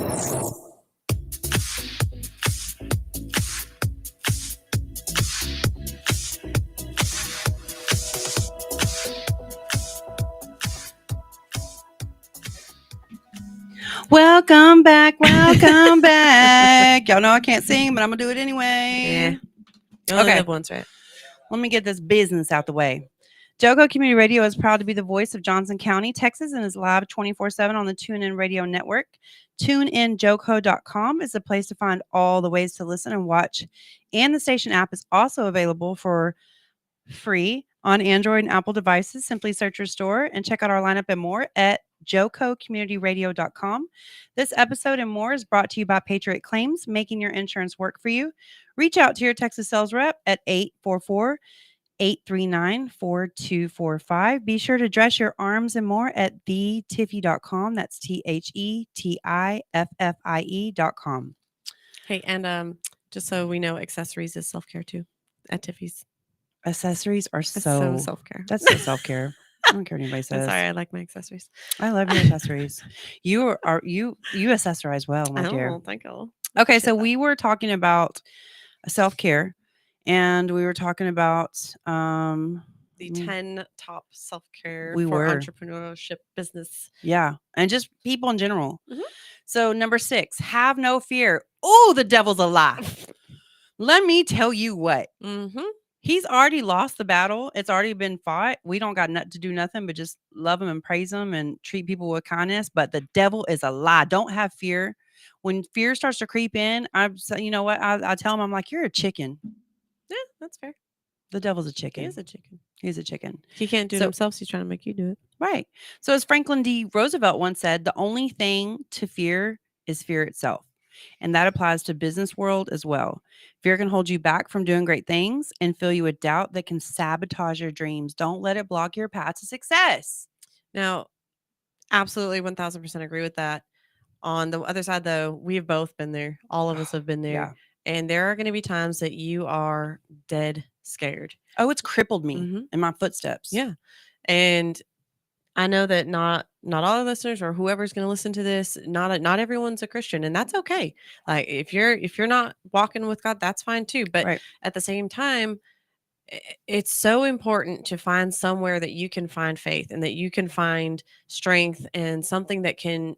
S8: Welcome back. Welcome back. Y'all know I can't sing, but I'm going to do it anyway.
S9: Yeah. You only
S8: Okay.
S9: live once, right?
S8: Let me get this business out the way. Joco Community Radio is proud to be the voice of Johnson County, Texas, and is live 24/7 on the TuneIn Radio Network. TuneInJoco.com is the place to find all the ways to listen and watch. And the station app is also available for free on Android and Apple devices. Simply search your store and check out our lineup and more at JocoCommunityRadio.com. This episode and more is brought to you by Patriot Claims, making your insurance work for you. Reach out to your Texas sales rep at 844-839-4245. Be sure to dress your arms and more at thetiffy.com. That's TheTiffie.com.
S9: Hey, and just so we know, accessories is self-care too at Tiffy's.
S8: Accessories are
S9: It's
S8: so
S9: self-care.
S8: that's so self-care. I don't care what anybody
S9: I'm
S8: says.
S9: sorry, I like my accessories.
S8: I love your accessories. You accessorize well, my dear.
S9: Thank you.
S8: Okay, so
S9: Appreciate that.
S8: we were talking about self-care, and we were talking about
S9: The 10 top self-care
S8: We
S9: for
S8: were.
S9: entrepreneurship business.
S8: yeah, and just people in general.
S9: Mhm.
S8: So number 6, have no fear. Oh, the devil's a lie. Let me tell you what.
S9: Mm-hmm.
S8: He's already lost the battle. It's already been fought. We don't got to do nothing but just love him and praise him and treat people with kindness. But the devil is a lie. Don't have fear. When fear starts to creep in, you know what? I tell him, I'm like, you're a chicken.
S9: Yeah, that's fair.
S8: The devil's a
S9: He
S8: chicken.
S9: is a chicken.
S8: He's a chicken.
S9: He can't do it himself, so he's trying to make you do it.
S8: Right. So as Franklin D. Roosevelt once said, the only thing to fear is fear itself. And that applies to business world as well. Fear can hold you back from doing great things and fill you with doubt that can sabotage your dreams. Don't let it block your path to success.
S9: Now, absolutely 1000% agree with that. On the other side, though, we've both been there. All of us have been there.
S8: Yeah.
S9: And there are going to be times that you are dead scared.
S8: Oh, it's crippled me
S9: Mhm.
S8: in my footsteps.
S9: Yeah. And I know that not all the listeners or whoever's going to listen to this, not everyone's a Christian, and that's okay. Like if you're not walking with God, that's fine too. But
S8: Right.
S9: at the same time, it's so important to find somewhere that you can find faith and that you can find strength and something that can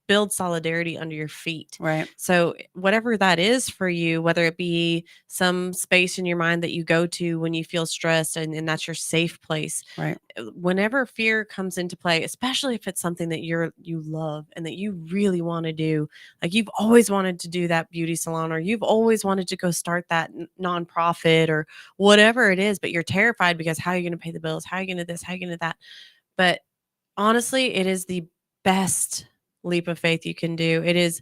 S9: build solidarity under your feet.
S8: Right.
S9: So whatever that is for you, whether it be some space in your mind that you go to when you feel stressed and that's your safe place.
S8: Right.
S9: Whenever fear comes into play, especially if it's something that you love and that you really want to do, like you've always wanted to do that beauty salon, or you've always wanted to go start that nonprofit or whatever it is, but you're terrified because how are you going to pay the bills? How are you going to this? How are you going to that? But honestly, it is the best leap of faith you can do. It is,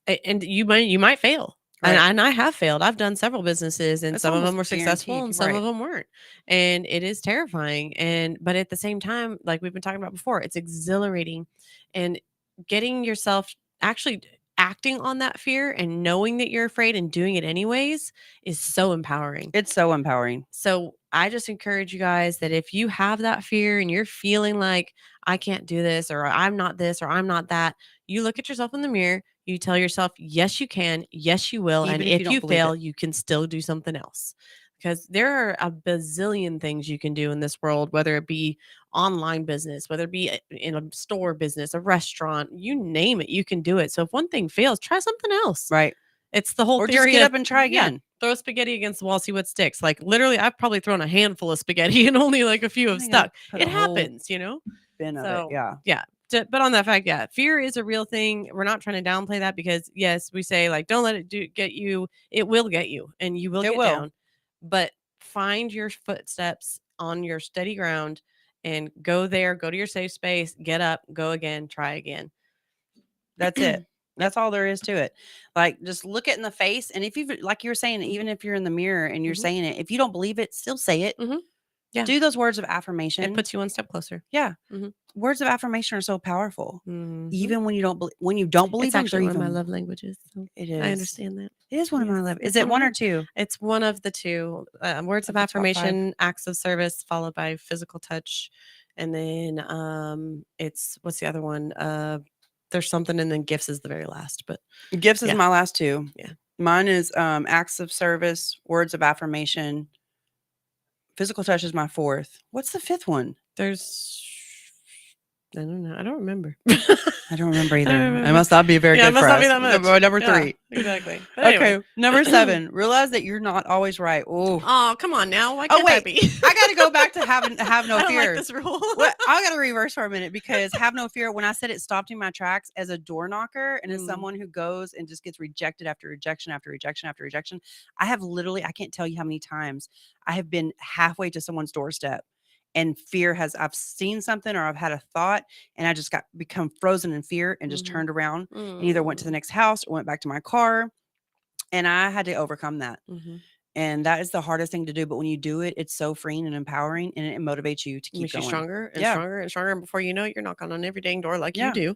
S9: and you might fail.
S8: Right.
S9: And I have failed. I've done several businesses, and
S8: It's
S9: some of them
S8: almost
S9: were successful
S8: guaranteed,
S9: and some
S8: right.
S9: of them weren't. And it is terrifying. But at the same time, like we've been talking about before, it's exhilarating, and getting yourself actually acting on that fear and knowing that you're afraid and doing it anyways is so empowering.
S8: It's so empowering.
S9: So I just encourage you guys that if you have that fear and you're feeling like I can't do this, or I'm not this, or I'm not that, you look at yourself in the mirror, you tell yourself, yes, you can, yes, you will.
S8: Even
S9: And
S8: if
S9: if
S8: you
S9: you
S8: don't believe
S9: fail,
S8: it.
S9: you can still do something else. Because there are a bazillion things you can do in this world, whether it be online business, whether it be in a store business, a restaurant, you name it, you can do it. So if one thing fails, try something else.
S8: Right.
S9: It's the whole
S8: Or just
S9: theory
S8: get
S9: of-
S8: up and try
S9: yeah,
S8: again.
S9: throw spaghetti against the wall, see what sticks. Like literally, I've probably thrown a handful of spaghetti and only like a few have
S8: I think I
S9: stuck.
S8: put
S9: It
S8: a whole
S9: happens, you know?
S8: bin of
S9: So,
S8: it. Yeah.
S9: Yeah. But on that fact, yeah, fear is a real thing. We're not trying to downplay that because, yes, we say like, don't let it get you. It will get you and you will
S8: It
S9: get
S8: will.
S9: down. But find your footsteps on your steady ground and go there, go to your safe space, get up, go again, try again.
S8: That's it. That's all there is to it. Like, just look it in the face. And if you, like you were saying, even if you're in the mirror and you're
S9: Mhm.
S8: saying it, if you don't believe it, still say it.
S9: Mhm. Yeah.
S8: Do those words of affirmation.
S9: It puts you one step closer.
S8: Yeah.
S9: Mhm.
S8: Words of affirmation are so powerful.
S9: Mhm.
S8: Even when you don't believe
S9: It's
S8: them,
S9: actually
S8: they're
S9: one of my
S8: even-
S9: love languages. So
S8: It is.
S9: I understand that.
S8: It is one of my
S9: Yes,
S8: love. Is
S9: it's
S8: it
S9: one of
S8: one or
S9: mine.
S8: two?
S9: It's one of the two. Words of
S8: Of the top five.
S9: affirmation, acts of service, followed by physical touch, and then it's what's the other one? There's something, and then gifts is the very last. But
S8: Gifts is
S9: Yeah.
S8: my last two.
S9: Yeah.
S8: Mine is acts of service, words of affirmation. Physical touch is my fourth. What's the fifth one?
S9: there's I don't know. I don't remember.
S8: I don't remember either.
S9: remember.
S8: It must not be very
S9: Yeah, it
S8: good
S9: must
S8: for
S9: not be
S8: us.
S9: that much.
S8: Number
S9: Yeah,
S8: three.
S9: exactly. But anyway.
S8: Okay, number 7. Realize that you're not always right. Oh,
S9: Oh, come on now. Why
S8: Oh,
S9: can't that
S8: wait.
S9: be?
S8: I got to go back to have no
S9: I don't
S8: fear.
S9: like this rule.
S8: Well, I got to reverse for a minute because have no fear. When I said it stopped in my tracks as a door knocker and as
S9: Mm.
S8: someone who goes and just gets rejected after rejection after rejection after rejection, I have literally, I can't tell you how many times I have been halfway to someone's doorstep and I've seen something or I've had a thought and I just become frozen in fear and just
S9: Mhm.
S8: turned around and either went to the
S9: Mm.
S8: next house or went back to my car. And I had to overcome that.
S9: Mhm.
S8: And that is the hardest thing to do. But when you do it, it's so freeing and empowering and it motivates you to keep
S9: Makes you
S8: going.
S9: stronger and
S8: Yeah.
S9: stronger and stronger. And before you know it, you're knocking on every dang door like
S8: Yeah.
S9: you do.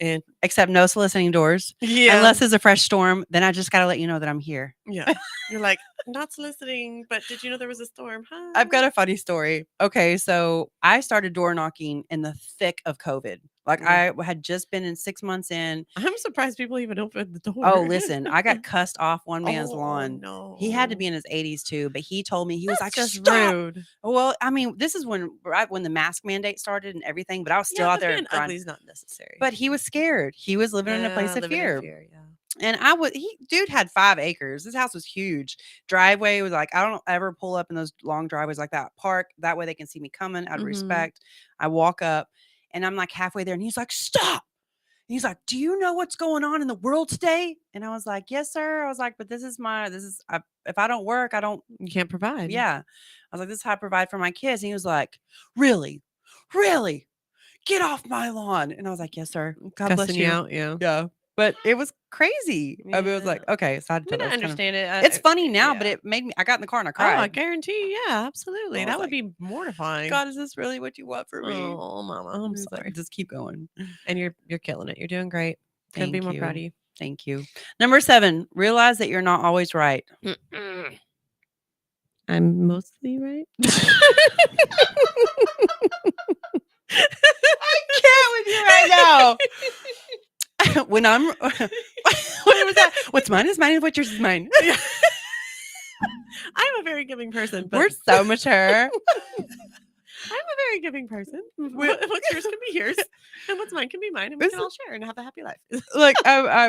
S9: And
S8: Except no soliciting doors.
S9: yeah,
S8: Unless it's a fresh storm, then I just got to let you know that I'm here.
S9: yeah, you're like not soliciting, but did you know there was a storm? Hi.
S8: I've got a funny story. Okay, so I started door knocking in the thick of COVID. Like I had just been in 6 months in.
S9: I'm surprised people even opened the door.
S8: Oh, listen, I got cussed off one man's
S9: Oh,
S8: lawn.
S9: no.
S8: He had to be in his 80s too, but he told me he was
S9: That's
S8: like,
S9: just
S8: "Stop."
S9: rude.
S8: Well, I mean, this is right when the mask mandate started and everything, but I was still
S9: Yeah,
S8: out
S9: but
S8: there
S9: being
S8: trying.
S9: ugly is not necessary.
S8: But he was scared. He was living in a place of
S9: living in
S8: fear.
S9: Yeah.
S8: And dude had 5 acres. This house was huge. Driveway was like, I don't ever pull up in those long driveways like that. Park that way they can see me coming out of respect. I walk up and I'm like halfway there and he's like, stop. And he's like, do you know what's going on in the world today? And I was like, yes, sir. I was like, but if I don't work,
S9: You can't provide.
S8: yeah. I was like, this is how I provide for my kids. And he was like, really? Really? Get off my lawn. And I was like, yes, sir. God bless
S9: Cussing
S8: you.
S9: you out. Yeah.
S8: Yeah. But it was crazy. I mean, it was like, okay. So I had to
S9: I mean,
S8: tell
S9: I
S8: that.
S9: understand it.
S8: It's funny now,
S9: yeah.
S8: but it made me, I got in the car and I
S9: Oh, I
S8: cried.
S9: guarantee. Yeah, absolutely.
S8: I
S9: That
S8: was
S9: would be mortifying.
S8: God, is this really what you want for me?
S9: Oh, mama, I'm
S8: He's like,
S9: sorry.
S8: just keep going.
S9: And you're killing it. You're doing great. Couldn't be
S8: Thank
S9: more
S8: you.
S9: proud of you.
S8: Thank you. Number 7, realize that you're not always right.
S9: I'm mostly right.
S8: I can't with you right now. When I'm, what was that? What's mine is mine and what's yours is mine.
S9: I'm a very giving person. But
S8: We're so mature.
S9: I'm a very giving person. What's yours can be yours, and what's mine can be mine, and we can all share and have a happy life.
S8: Look,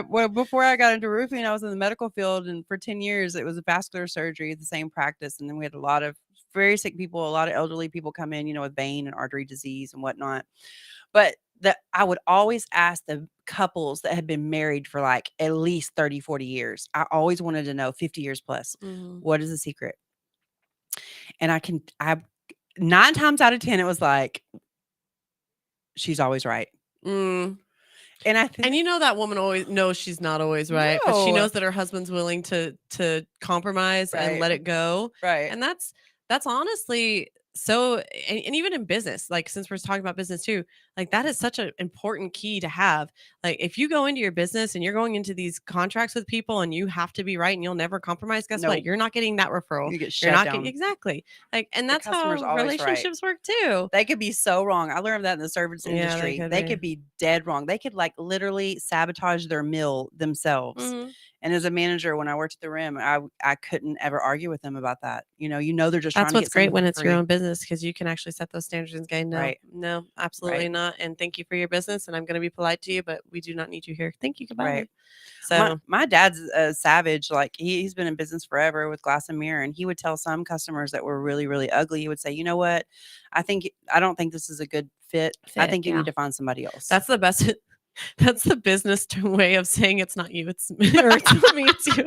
S8: well, before I got into roofing, I was in the medical field, and for 10 years, it was a vascular surgery at the same practice. And then we had a lot of very sick people, a lot of elderly people come in, with vein and artery disease and whatnot. But I would always ask the couples that had been married for like at least 30, 40 years. I always wanted to know 50 years plus, what is the secret? And I 9 times out of 10, it was like, she's always right. And I think,
S9: and that woman always knows she's not always right, but she
S8: No.
S9: knows that her husband's willing to compromise and
S8: Right.
S9: let it go.
S8: right.
S9: And that's honestly so, and even in business, like since we're talking about business too, like that is such an important key to have. Like if you go into your business and you're going into these contracts with people and you have to be right and you'll never compromise, guess what?
S8: Nope.
S9: You're not getting that referral.
S8: You get
S9: You're
S8: shut
S9: not
S8: down.
S9: getting exactly like, and
S8: The
S9: that's how
S8: customer's always right.
S9: relationships work too.
S8: They could be so wrong. I learned that in the service
S9: Yeah, they
S8: industry.
S9: could
S8: They
S9: be.
S8: could be dead wrong. They could like literally sabotage their meal themselves.
S9: Mhm.
S8: And as a manager, when I worked at the Rim, I couldn't ever argue with them about that. They're just trying
S9: That's
S8: to
S9: what's
S8: get
S9: great
S8: something
S9: when
S8: for
S9: it's your
S8: free.
S9: own business because you can actually set those standards and say, no,
S8: Right.
S9: no, absolutely
S8: Right.
S9: not. And thank you for your business. And I'm going to be polite to you, but we do not need you here. Thank you. Goodbye.
S8: Right.
S9: So
S8: My dad's a savage. Like he's been in business forever with glass and mirror, and he would tell some customers that were really, really ugly. He would say, "You know what? I don't think this is a good fit. I think you
S9: yeah.
S8: need to find somebody else."
S9: That's the best. That's the business way of saying it's not you, it's me, or it's not me, it's you.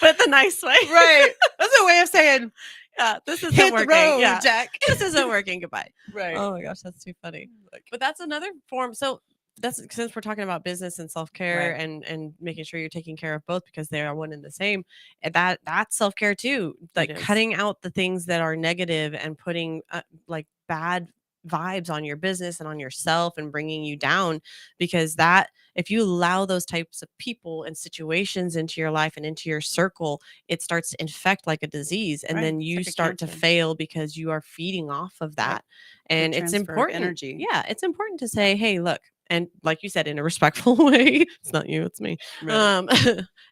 S9: But the nice way.
S8: right. That's a way of saying,
S9: yeah, this isn't
S8: hit
S9: working.
S8: the road,
S9: yeah.
S8: Jack.
S9: This isn't working. Goodbye.
S8: Right.
S9: Oh my gosh, that's too funny. But that's another form. So that's since we're talking about business and self-care
S8: Right.
S9: and making sure you're taking care of both because they are one and the same. And that's self-care too. Like
S8: is.
S9: cutting out the things that are negative and putting like bad vibes on your business and on yourself and bringing you down, because that if you allow those types of people and situations into your life and into your circle, it starts to infect like a disease, and
S8: Right.
S9: then
S8: It's
S9: you
S8: like a
S9: start to
S8: cancer.
S9: fail because you are feeding off of that. And it's
S8: transfer of
S9: important
S8: energy.
S9: yeah, it's important to say, hey, look, and like you said, in a respectful way, it's not you, it's me.
S8: Right.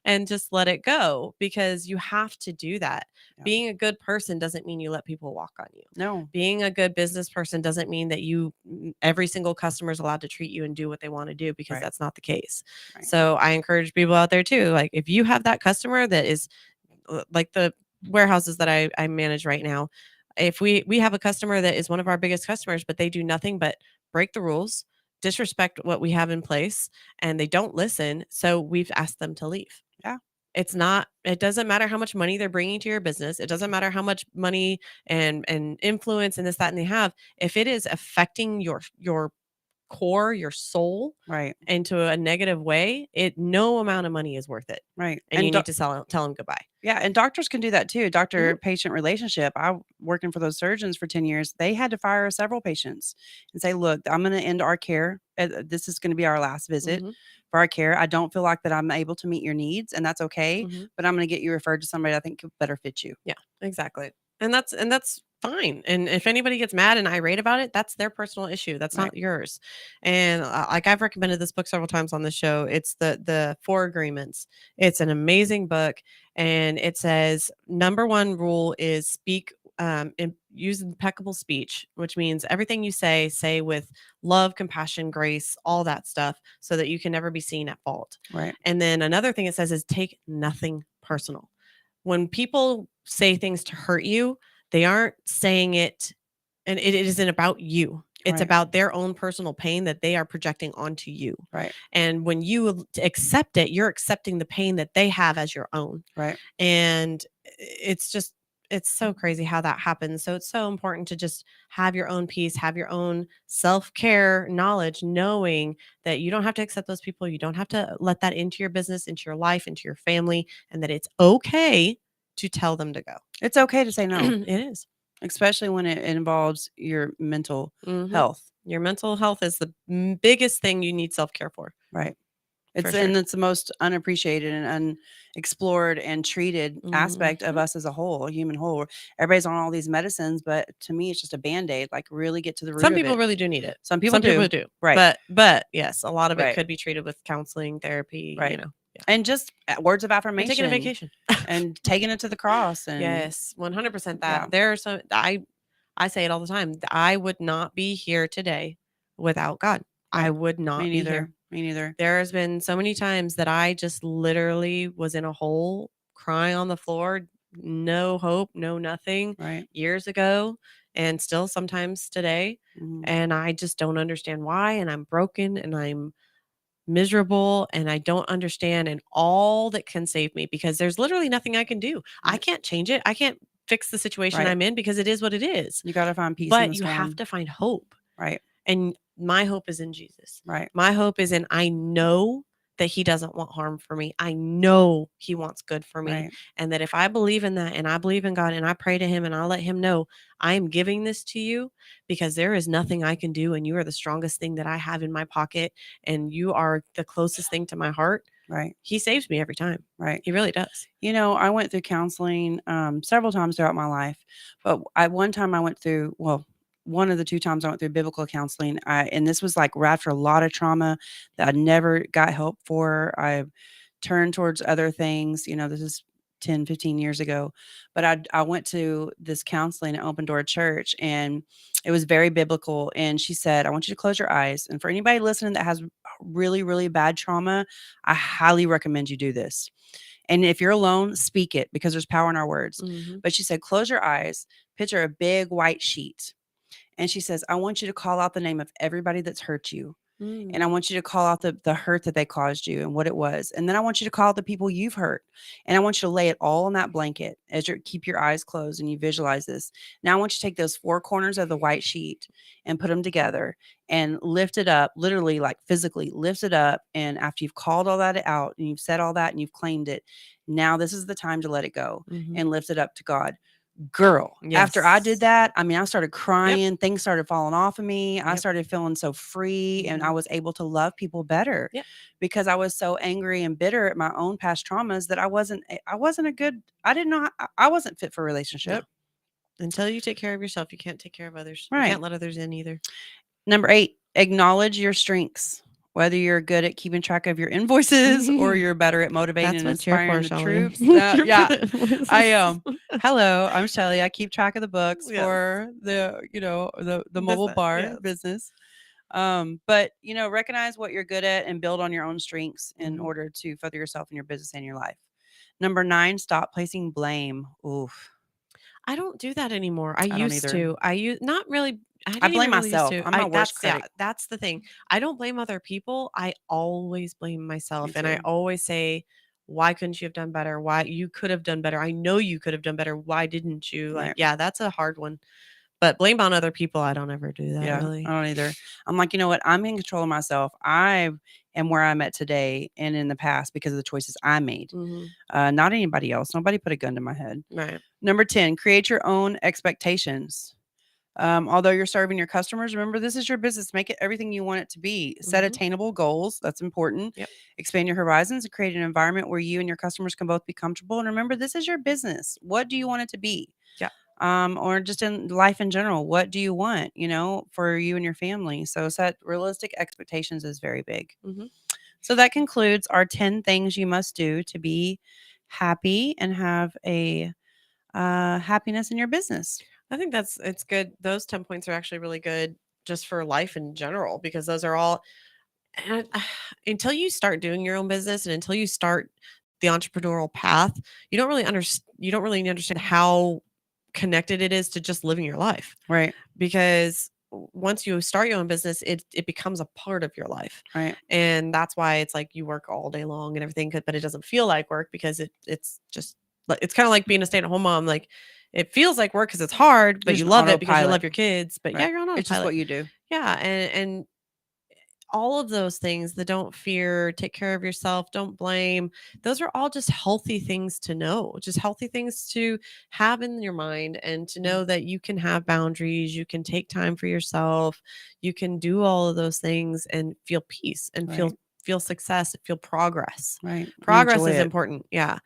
S9: And just let it go, because you have to do that.
S8: Yeah.
S9: Being a good person doesn't mean you let people walk on you.
S8: No.
S9: Being a good business person doesn't mean that every single customer is allowed to treat you and do what they want to do, because
S8: Right.
S9: that's not the case.
S8: Right.
S9: So I encourage people out there too. Like if you have that customer that is like the warehouses that I manage right now, if we have a customer that is one of our biggest customers, but they do nothing but break the rules, disrespect what we have in place, and they don't listen. So we've asked them to leave.
S8: Yeah.
S9: It doesn't matter how much money they're bringing to your business. It doesn't matter how much money and influence and this, that, and they have. If it is affecting your core, your soul,
S8: Right.
S9: into a negative way, no amount of money is worth it.
S8: Right.
S9: And you need to tell them goodbye.
S8: Yeah, and doctors can do that too.
S9: Mm-hmm.
S8: Doctor-patient relationship. I working for those surgeons for 10 years. They had to fire several patients and say, "Look, I'm going to end our care. This is going to be our last visit
S9: Mhm.
S8: for our care. I don't feel like that I'm able to meet your needs, and that's okay.
S9: Mhm.
S8: But I'm going to get you referred to somebody I think could better fit you."
S9: Yeah, exactly. And that's fine. And if anybody gets mad and irate about it, that's their personal issue. That's
S8: Right.
S9: not yours. And like I've recommended this book several times on the show. It's the 4 Agreements. It's an amazing book, and it says number 1 rule is speak use impeccable speech, which means everything you say with love, compassion, grace, all that stuff, so that you can never be seen at fault.
S8: Right.
S9: And then another thing it says is take nothing personal. When people say things to hurt you, they aren't saying it, and it isn't about you. It's
S8: Right.
S9: about their own personal pain that they are projecting onto you.
S8: Right.
S9: And when you accept it, you're accepting the pain that they have as your own.
S8: Right.
S9: And it's so crazy how that happens. So it's so important to just have your own peace, have your own self-care knowledge, knowing that you don't have to accept those people. You don't have to let that into your business, into your life, into your family, and that it's okay to tell them to go.
S8: It's okay to say no.
S9: It is.
S8: Especially when it involves your mental health.
S9: Your mental health is the biggest thing you need self-care for.
S8: Right.
S9: For
S8: It's
S9: sure.
S8: and it's the most unappreciated and unexplored and treated aspect of us as a whole, a human whole. Everybody's on all these medicines, but to me, it's just a Band-Aid. Like, really get to the root
S9: Some
S8: of
S9: people
S8: it.
S9: really do need it.
S8: Some people do. Right.
S9: But yes, a lot of it
S8: Right.
S9: could be treated with counseling, therapy,
S8: Right.
S9: you know. Yeah.
S8: And just words of
S9: And
S8: affirmation.
S9: taking a vacation.
S8: And taking it to the cross. And
S9: Yes, 100% that.
S8: Yeah.
S9: There are some I say it all the time. I would not be here today without God. I would not
S8: Me
S9: be
S8: neither.
S9: here.
S8: Me neither.
S9: There has been so many times that I just literally was in a hole, crying on the floor, no hope, no nothing,
S8: Right.
S9: years ago, and still sometimes today.
S8: Mhm.
S9: And I just don't understand why. And I'm broken and I'm miserable and I don't understand. And all that can save me, because there's literally nothing I can do. I can't change it. I can't fix the situation
S8: Right.
S9: I'm in, because it is what it is.
S8: You got to find peace in
S9: But
S8: the
S9: you
S8: storm.
S9: have to find hope.
S8: Right.
S9: And my hope is in Jesus.
S8: Right.
S9: My hope is in, I know that he doesn't want harm for me. I know he wants good for me.
S8: Right.
S9: And that if I believe in that, and I believe in God, and I pray to him, and I'll let him know, I am giving this to you because there is nothing I can do. And you are the strongest thing that I have in my pocket. And you are the closest thing to my heart.
S8: Right.
S9: He saves me every time.
S8: Right.
S9: He really does.
S8: You know, I went through counseling several times throughout my life, but one time I went through, well, one of the two times I went through biblical counseling, and this was like right after a lot of trauma that I never got help for. I turned towards other things. You know, this is 10, 15 years ago, but I went to this counseling at Open Door Church, and it was very biblical. And she said, I want you to close your eyes. And for anybody listening that has really, really bad trauma, I highly recommend you do this. And if you're alone, speak it, because there's power in our words.
S9: Mhm.
S8: But she said, close your eyes, picture a big white sheet. And she says, I want you to call out the name of everybody that's hurt you. And I want you to call out the hurt that they caused you and what it was. And then I want you to call out the people you've hurt. And I want you to lay it all on that blanket as you keep your eyes closed and you visualize this. Now I want you to take those four corners of the white sheet and put them together and lift it up, literally, like physically lift it up. And after you've called all that out and you've said all that and you've claimed it, now this is the time to let it go and lift it up to God. Girl, after I did that, I mean, I started crying. Things started falling off of me. I started feeling so free, and I was able to love people better because I was so angry and bitter at my own past traumas that I wasn't fit for a relationship.
S9: No. Until you take care of yourself, you can't take care of others.
S8: Right.
S9: You can't let others in either.
S8: Number 8, acknowledge your strengths. Whether you're good at keeping track of your invoices or you're better at motivating and inspiring the troops. Yeah, I am. Hello, I'm Shelly. I keep track of the books for the mobile bar business. But recognize what you're good at and build on your own strengths in order to further yourself in your business and your life. Number 9, stop placing blame. Oof.
S9: I don't do that anymore. I
S8: don't
S9: used
S8: either.
S9: to. Not really.
S8: I blame myself. I'm my worst
S9: that's,
S8: critic.
S9: that's the thing. I don't blame other people. I always blame myself. And I
S8: too.
S9: always say, why couldn't you have done better? Why you could have done better. I know you could have done better. Why didn't you? Like,
S8: Right.
S9: yeah, that's a hard one. But blame on other people, I don't ever do that,
S8: Yeah,
S9: really.
S8: I don't either. I'm like, you know what? I'm in control of myself. I am where I'm at today and in the past because of the choices I made. Not anybody else. Nobody put a gun to my head.
S9: Right.
S8: Number 10, create your own expectations. Although you're serving your customers, remember, this is your business. Make it everything you want it to be. Set attainable goals. That's important.
S9: Yep.
S8: Expand your horizons and create an environment where you and your customers can both be comfortable. And remember, this is your business. What do you want it to be?
S9: Yeah.
S8: Or just in life in general, what do you want, for you and your family? So set realistic expectations is very big. So that concludes our 10 things you must do to be happy and have a happiness in your business.
S9: I think it's good. Those 10 points are actually really good just for life in general, because those are all, and until you start doing your own business and until you start the entrepreneurial path, you don't really understand how connected it is to just living your life.
S8: Right.
S9: Because once you start your own business, it becomes a part of your life.
S8: Right.
S9: And that's why it's like you work all day long and everything, but it doesn't feel like work, because it's just, it's kind of like being a stay-at-home mom. Like, it feels like work because it's hard, but
S8: You're
S9: you
S8: just
S9: love it because you
S8: autopilot.
S9: love your kids. But yeah,
S8: Right.
S9: you're on autopilot.
S8: It's just what you do.
S9: Yeah, and all of those things, the don't fear, take care of yourself, don't blame, those are all just healthy things to know, just healthy things to have in your mind, and to know that you can have boundaries, you can take time for yourself, you can do all of those things and feel peace and feel success, feel progress.
S8: Right.
S9: Progress
S8: Enjoy
S9: is
S8: it.
S9: important. Yeah.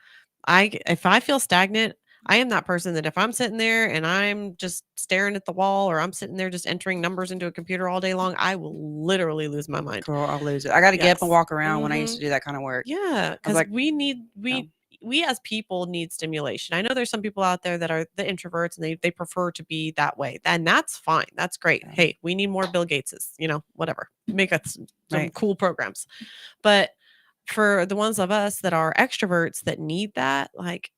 S9: If I feel stagnant, I am that person that if I'm sitting there and I'm just staring at the wall, or I'm sitting there just entering numbers into a computer all day long, I will literally lose my mind.
S8: Girl, I'll lose it. I got to get up and
S9: Yes.
S8: walk around when I used to do that kind of work.
S9: Yeah, because
S8: like,
S9: we as people need stimulation. I know there's some people out there that are the introverts and they prefer to be that way. And that's fine. That's great.
S8: Yeah.
S9: Hey, we need more Bill Gateses, whatever. Make us some
S8: Right.
S9: cool programs. But for the ones of us that are extroverts that need that, like,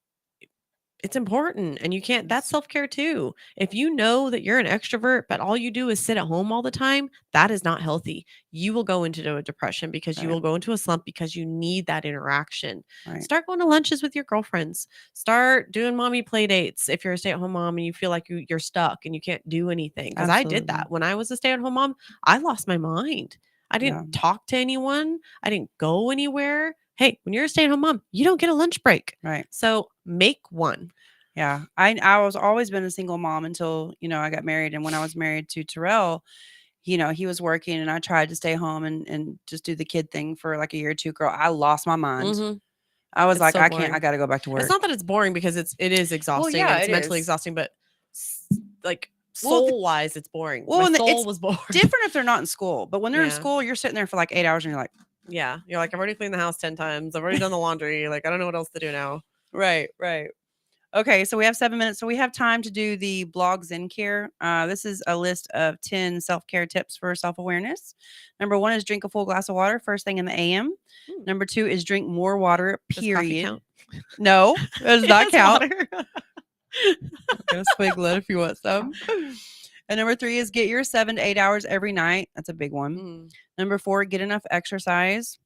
S9: it's important. And you can't, that's self-care too. If you know that you're an extrovert, but all you do is sit at home all the time, that is not healthy. You will go into a depression, because you
S8: Right.
S9: will go into a slump, because you need that interaction.
S8: Right.
S9: Start going to lunches with your girlfriends. Start doing mommy play dates if you're a stay-at-home mom and you feel like you're stuck and you can't do anything. Because I did
S8: Absolutely.
S9: that. When I was a stay-at-home mom, I lost my mind. I didn't talk to anyone. I didn't go anywhere. Hey, when you're a stay-at-home mom, you don't get a lunch break.
S8: Right.
S9: So make one.
S8: Yeah. I was always been a single mom until, I got married. And when I was married to Terrell, he was working, and I tried to stay home and just do the kid thing for like a year or two. Girl, I lost my mind.
S9: Mhm.
S8: I was
S9: It's
S8: like,
S9: so
S8: I
S9: boring.
S8: can't, I got to go back to work.
S9: It's not that it's boring, because it is exhausting.
S8: yeah,
S9: and it's
S8: it
S9: mentally
S8: is.
S9: exhausting, but like
S8: Well,
S9: soul wise, it's boring.
S8: well,
S9: My
S8: and
S9: soul
S8: it's
S9: was bored.
S8: different if they're not in school, but when they're in
S9: Yeah.
S8: school, you're sitting there for like 8 hours and you're like,
S9: Yeah. You're like, I've already cleaned the house 10 times. I've already done the laundry. Like, I don't know what else to do now.
S8: right. Okay, so we have 7 minutes. So we have time to do the blogs in care. This is a list of 10 self-care tips for self-awareness. Number 1 is drink a full glass of water first thing in the AM. Number 2 is drink more water,
S9: Does coffee
S8: period.
S9: count?
S8: No, it does not
S9: It's
S8: count.
S9: water.
S8: Get a swiglet if you want some. And number 3 is get your 7 to 8 hours every night. That's a big one. Number 4, get enough exercise.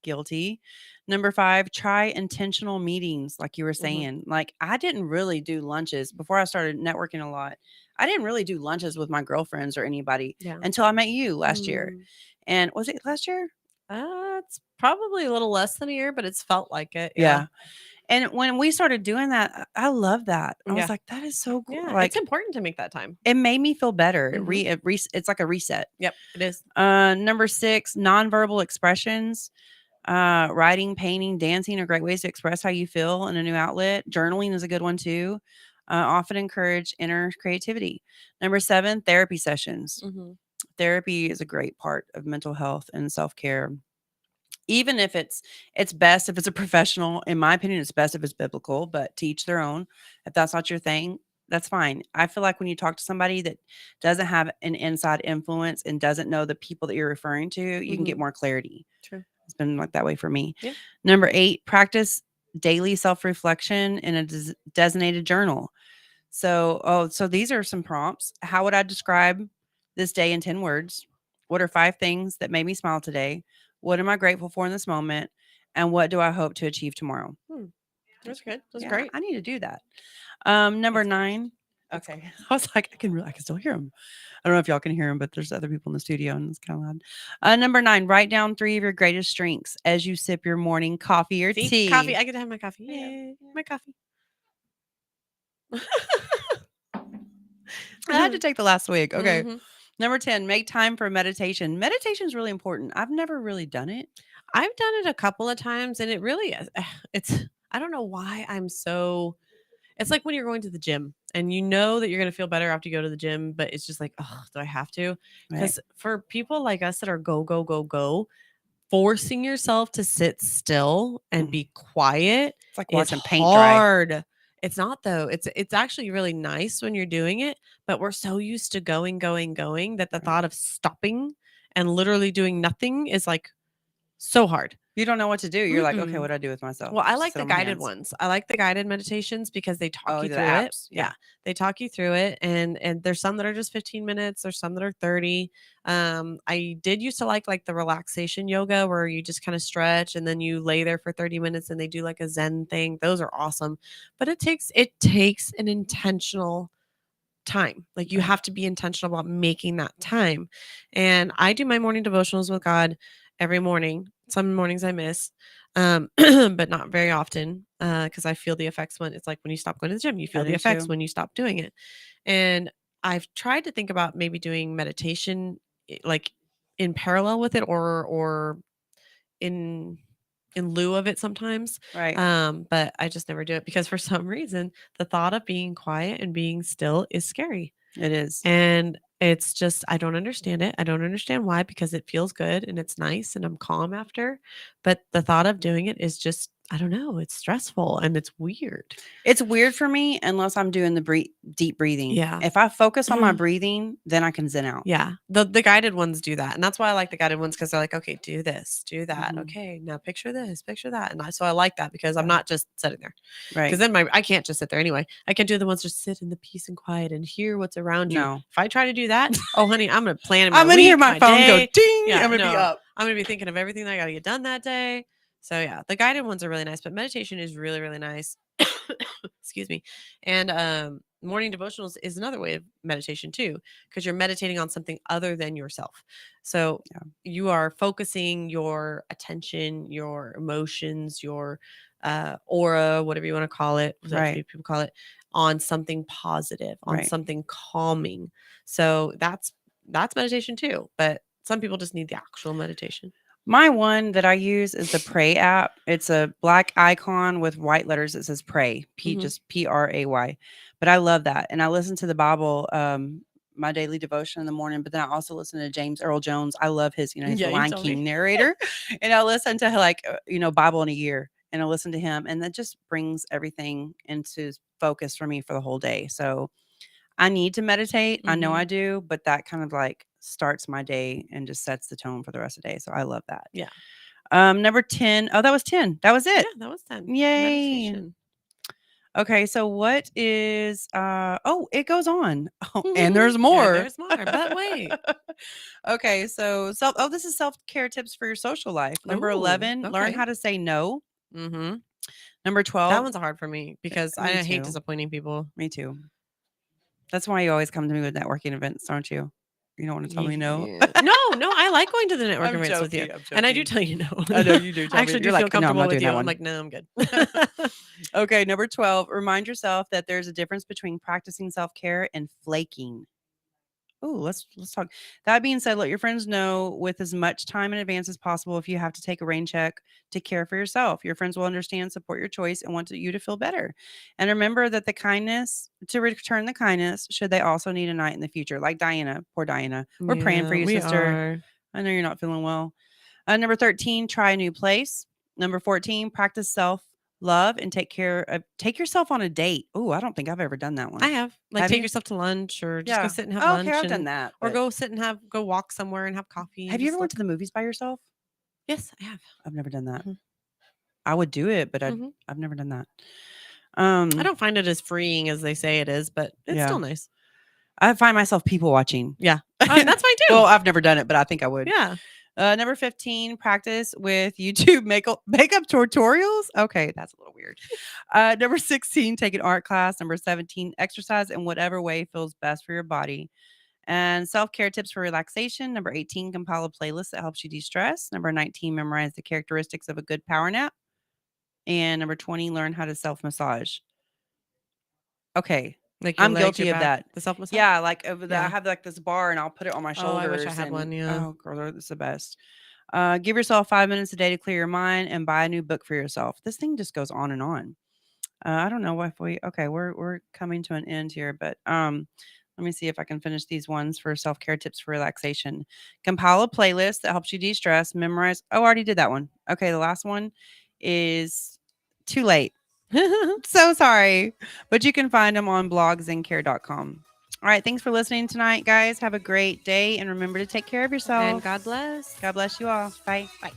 S8: Guilty. Number 5, try intentional meetings, like you were saying. Like, I didn't really do lunches before I started networking a lot. I didn't really do lunches with my girlfriends or anybody until I met you last year. And was it last year?
S9: It's probably a little less than a year, but it's felt like it.
S8: Yeah. And when we started doing that, I love that. I was like, that is so cool.
S9: Yeah,
S8: Like,
S9: it's important to make that time.
S8: it made me feel better. It's like a reset.
S9: Yep, it is.
S8: Number 6, nonverbal expressions. Writing, painting, dancing are great ways to express how you feel in a new outlet. Journaling is a good one too. Often encourage inner creativity. Number 7, therapy sessions. Therapy is a great part of mental health and self-care. Even if it's best if it's a professional. In my opinion, it's best if it's biblical, but to each their own. If that's not your thing, that's fine. I feel like when you talk to somebody that doesn't have an inside influence and doesn't know the people that you're referring to, you can get more clarity.
S9: True.
S8: It's been like that way for me.
S9: Yeah.
S8: Number 8, practice daily self-reflection in a designated journal. So these are some prompts. How would I describe this day in 10 words? What are 5 things that made me smile today? What am I grateful for in this moment? And what do I hope to achieve tomorrow?
S9: That's good. That's great.
S8: I need to do that. Number 9. Okay. I was like, I can still hear them. I don't know if y'all can hear them, but there's other people in the studio and it's kind of loud. Number 9, write down 3 of your greatest strengths as you sip your morning coffee or tea.
S9: Coffee. I get to have my coffee. Yay. My coffee.
S8: I had to take the last week. Okay. Number 10, make time for meditation. Meditation is really important. I've never really done it.
S9: I've done it a couple of times, and it really is. I don't know why it's like when you're going to the gym and you know that you're going to feel better after you go to the gym, but it's just like, oh, do I have to? Because for people like us that are go, forcing yourself to sit still and be quiet,
S8: it's like watching paint
S9: hard.
S8: dry.
S9: It's not though. It's actually really nice when you're doing it, but we're so used to going that the thought of stopping and literally doing nothing is like so hard.
S8: You don't know what to do. You're like, okay,
S9: Mm-mm.
S8: what do I do with myself?
S9: Well, I
S8: Just
S9: like
S8: sit
S9: the
S8: on my
S9: guided
S8: hands.
S9: ones. I like the guided meditations because they talk you
S8: the
S9: through it.
S8: apps.
S9: Yeah. They talk you through it, and there's some that are just 15 minutes, there's some that are 30. I did used to like the relaxation yoga where you just kind of stretch and then you lay there for 30 minutes and they do like a zen thing. Those are awesome. But it takes an intentional time. Like you
S8: Right.
S9: have to be intentional about making that time. And I do my morning devotionals with God every morning. Some mornings I miss, but not very often because I feel the effects when it's like when you stop going to the gym, you feel
S8: I
S9: the
S8: do
S9: effects
S8: too.
S9: when you stop doing it. And I've tried to think about maybe doing meditation like in parallel with it or in lieu of it sometimes.
S8: Right.
S9: But I just never do it because for some reason the thought of being quiet and being still is scary.
S8: It is.
S9: And it's just I don't understand it. I don't understand why because it feels good and it's nice and I'm calm after. But the thought of doing it is just I don't know, it's stressful and it's weird.
S8: It's weird for me unless I'm doing the deep breathing.
S9: Yeah.
S8: If I focus on my breathing, then I can zen out.
S9: Yeah. The guided ones do that. And that's why I like the guided ones because they're like, okay, do this, do that.
S8: Mhm.
S9: Okay, now picture this, picture that. And so I like that because I'm not just sitting there.
S8: Right.
S9: Because then I can't just sit there anyway. I can do the ones just sit in the peace and quiet and hear what's around you.
S8: No.
S9: If I try to do that, oh honey, I'm gonna plan.
S8: I'm gonna hear my phone
S9: day.
S8: go ding.
S9: Yeah,
S8: I'm gonna be up.
S9: I'm gonna be thinking of everything that I gotta get done that day. So yeah, the guided ones are really nice, but meditation is really, really nice. Excuse me. And morning devotionals is another way of meditation too, because you're meditating on something other than yourself. So you are focusing your attention, your emotions, your aura, whatever you want to call it,
S8: Right.
S9: people call it, on something positive, on
S8: Right.
S9: something calming. So that's meditation too. But some people just need the actual meditation.
S8: My one that I use is the Pray app. It's a black icon with white letters that says Pray, just Pray. But I love that. And I listen to the Bible, my daily devotion in the morning, but then I also listen to James Earl Jones. I love his, he's
S9: Yeah,
S8: the
S9: you
S8: Lion
S9: told me.
S8: King narrator. And I listen to Bible in a year and I listen to him. And that just brings everything into focus for me for the whole day. So I need to meditate. I know I do, but that kind of like starts my day and just sets the tone for the rest of the day. So I love that.
S9: Yeah.
S8: Number 10. Oh, that was 10. That was it.
S9: Yeah, that was 10.
S8: Yay.
S9: Meditation.
S8: Okay, so what is it goes on. Oh, and there's more.
S9: Yeah, there's more. But wait.
S8: Okay, so this is self-care tips for your social life. Number
S9: Ooh,
S8: 11, learn
S9: okay.
S8: how to say no.
S9: Mm-hmm.
S8: Number 12.
S9: That one's hard for me because
S8: Me
S9: I hate
S8: too.
S9: disappointing people.
S8: Me too. That's why you always come to me with networking events, don't you? You don't want to tell me no?
S9: Yeah. No, I like going to the network
S8: I'm
S9: events with you.
S8: joking, I'm
S9: And I do
S8: joking.
S9: tell you no.
S8: I know you do.
S9: I actually do
S8: You're
S9: feel
S8: like, "No, I'm
S9: comfortable
S8: not
S9: with
S8: doing
S9: you.
S8: that
S9: I'm
S8: one."
S9: like, no, I'm good.
S8: Okay, number 12, remind yourself that there's a difference between practicing self-care and flaking. Oh, let's talk. That being said, let your friends know with as much time in advance as possible if you have to take a rain check to care for yourself. Your friends will understand, support your choice, and want you to feel better. And remember that to return the kindness, should they also need a night in the future, like Diana, poor Diana. We're praying for you,
S9: we
S8: sister.
S9: are.
S8: I know you're not feeling well. Number 13, try a new place. Number 14, practice self-love and take yourself on a date. Oh, I don't think I've ever done that one.
S9: I have. Like
S8: Have
S9: take
S8: you?
S9: yourself to lunch or just
S8: Yeah.
S9: go sit and have
S8: Oh,
S9: lunch.
S8: okay, I've done that.
S9: Or
S8: but-
S9: go sit and go walk somewhere and have coffee.
S8: Have you ever went to the movies by yourself?
S9: Yes, I have.
S8: I've never done that.
S9: Mhm.
S8: I would do it, but
S9: Mhm.
S8: I've never done that.
S9: I don't find it as freeing as they say it is, but it's
S8: Yeah.
S9: still nice.
S8: I find myself people watching.
S9: Yeah. That's fine too.
S8: Well, I've never done it, but I think I would.
S9: Yeah.
S8: Number 15, practice with YouTube makeup tutorials. Okay, that's a little weird. Number 16, take an art class. Number 17, exercise in whatever way feels best for your body. And self-care tips for relaxation. Number 18, compile a playlist that helps you de-stress. Number 19, memorize the characteristics of a good power nap. And number 20, learn how to self-massage. Okay.
S9: Like your
S8: I'm
S9: legs,
S8: guilty
S9: your
S8: of
S9: back,
S8: that.
S9: The self-massage?
S8: Yeah, like over
S9: Yeah.
S8: I have like this bar and I'll put it on my
S9: Oh,
S8: shoulders.
S9: I wish I had
S8: and,
S9: one, yeah.
S8: Oh, girl, it's the best. Give yourself 5 minutes a day to clear your mind and buy a new book for yourself. This thing just goes on and on. I don't know if we're coming to an end here, but let me see if I can finish these ones for self-care tips for relaxation. Compile a playlist that helps you de-stress, memorize. Oh, I already did that one. Okay, the last one is too late. So sorry. But you can find them on blogzencare.com. All right. Thanks for listening tonight, guys. Have a great day. And remember to take care of yourself.
S9: And God bless.
S8: God bless you all. Bye.
S9: Bye.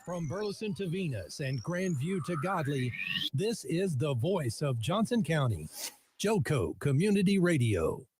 S7: From Burleson to Venus and Grandview to Godley, this is the voice of Johnson County, Joco Community Radio.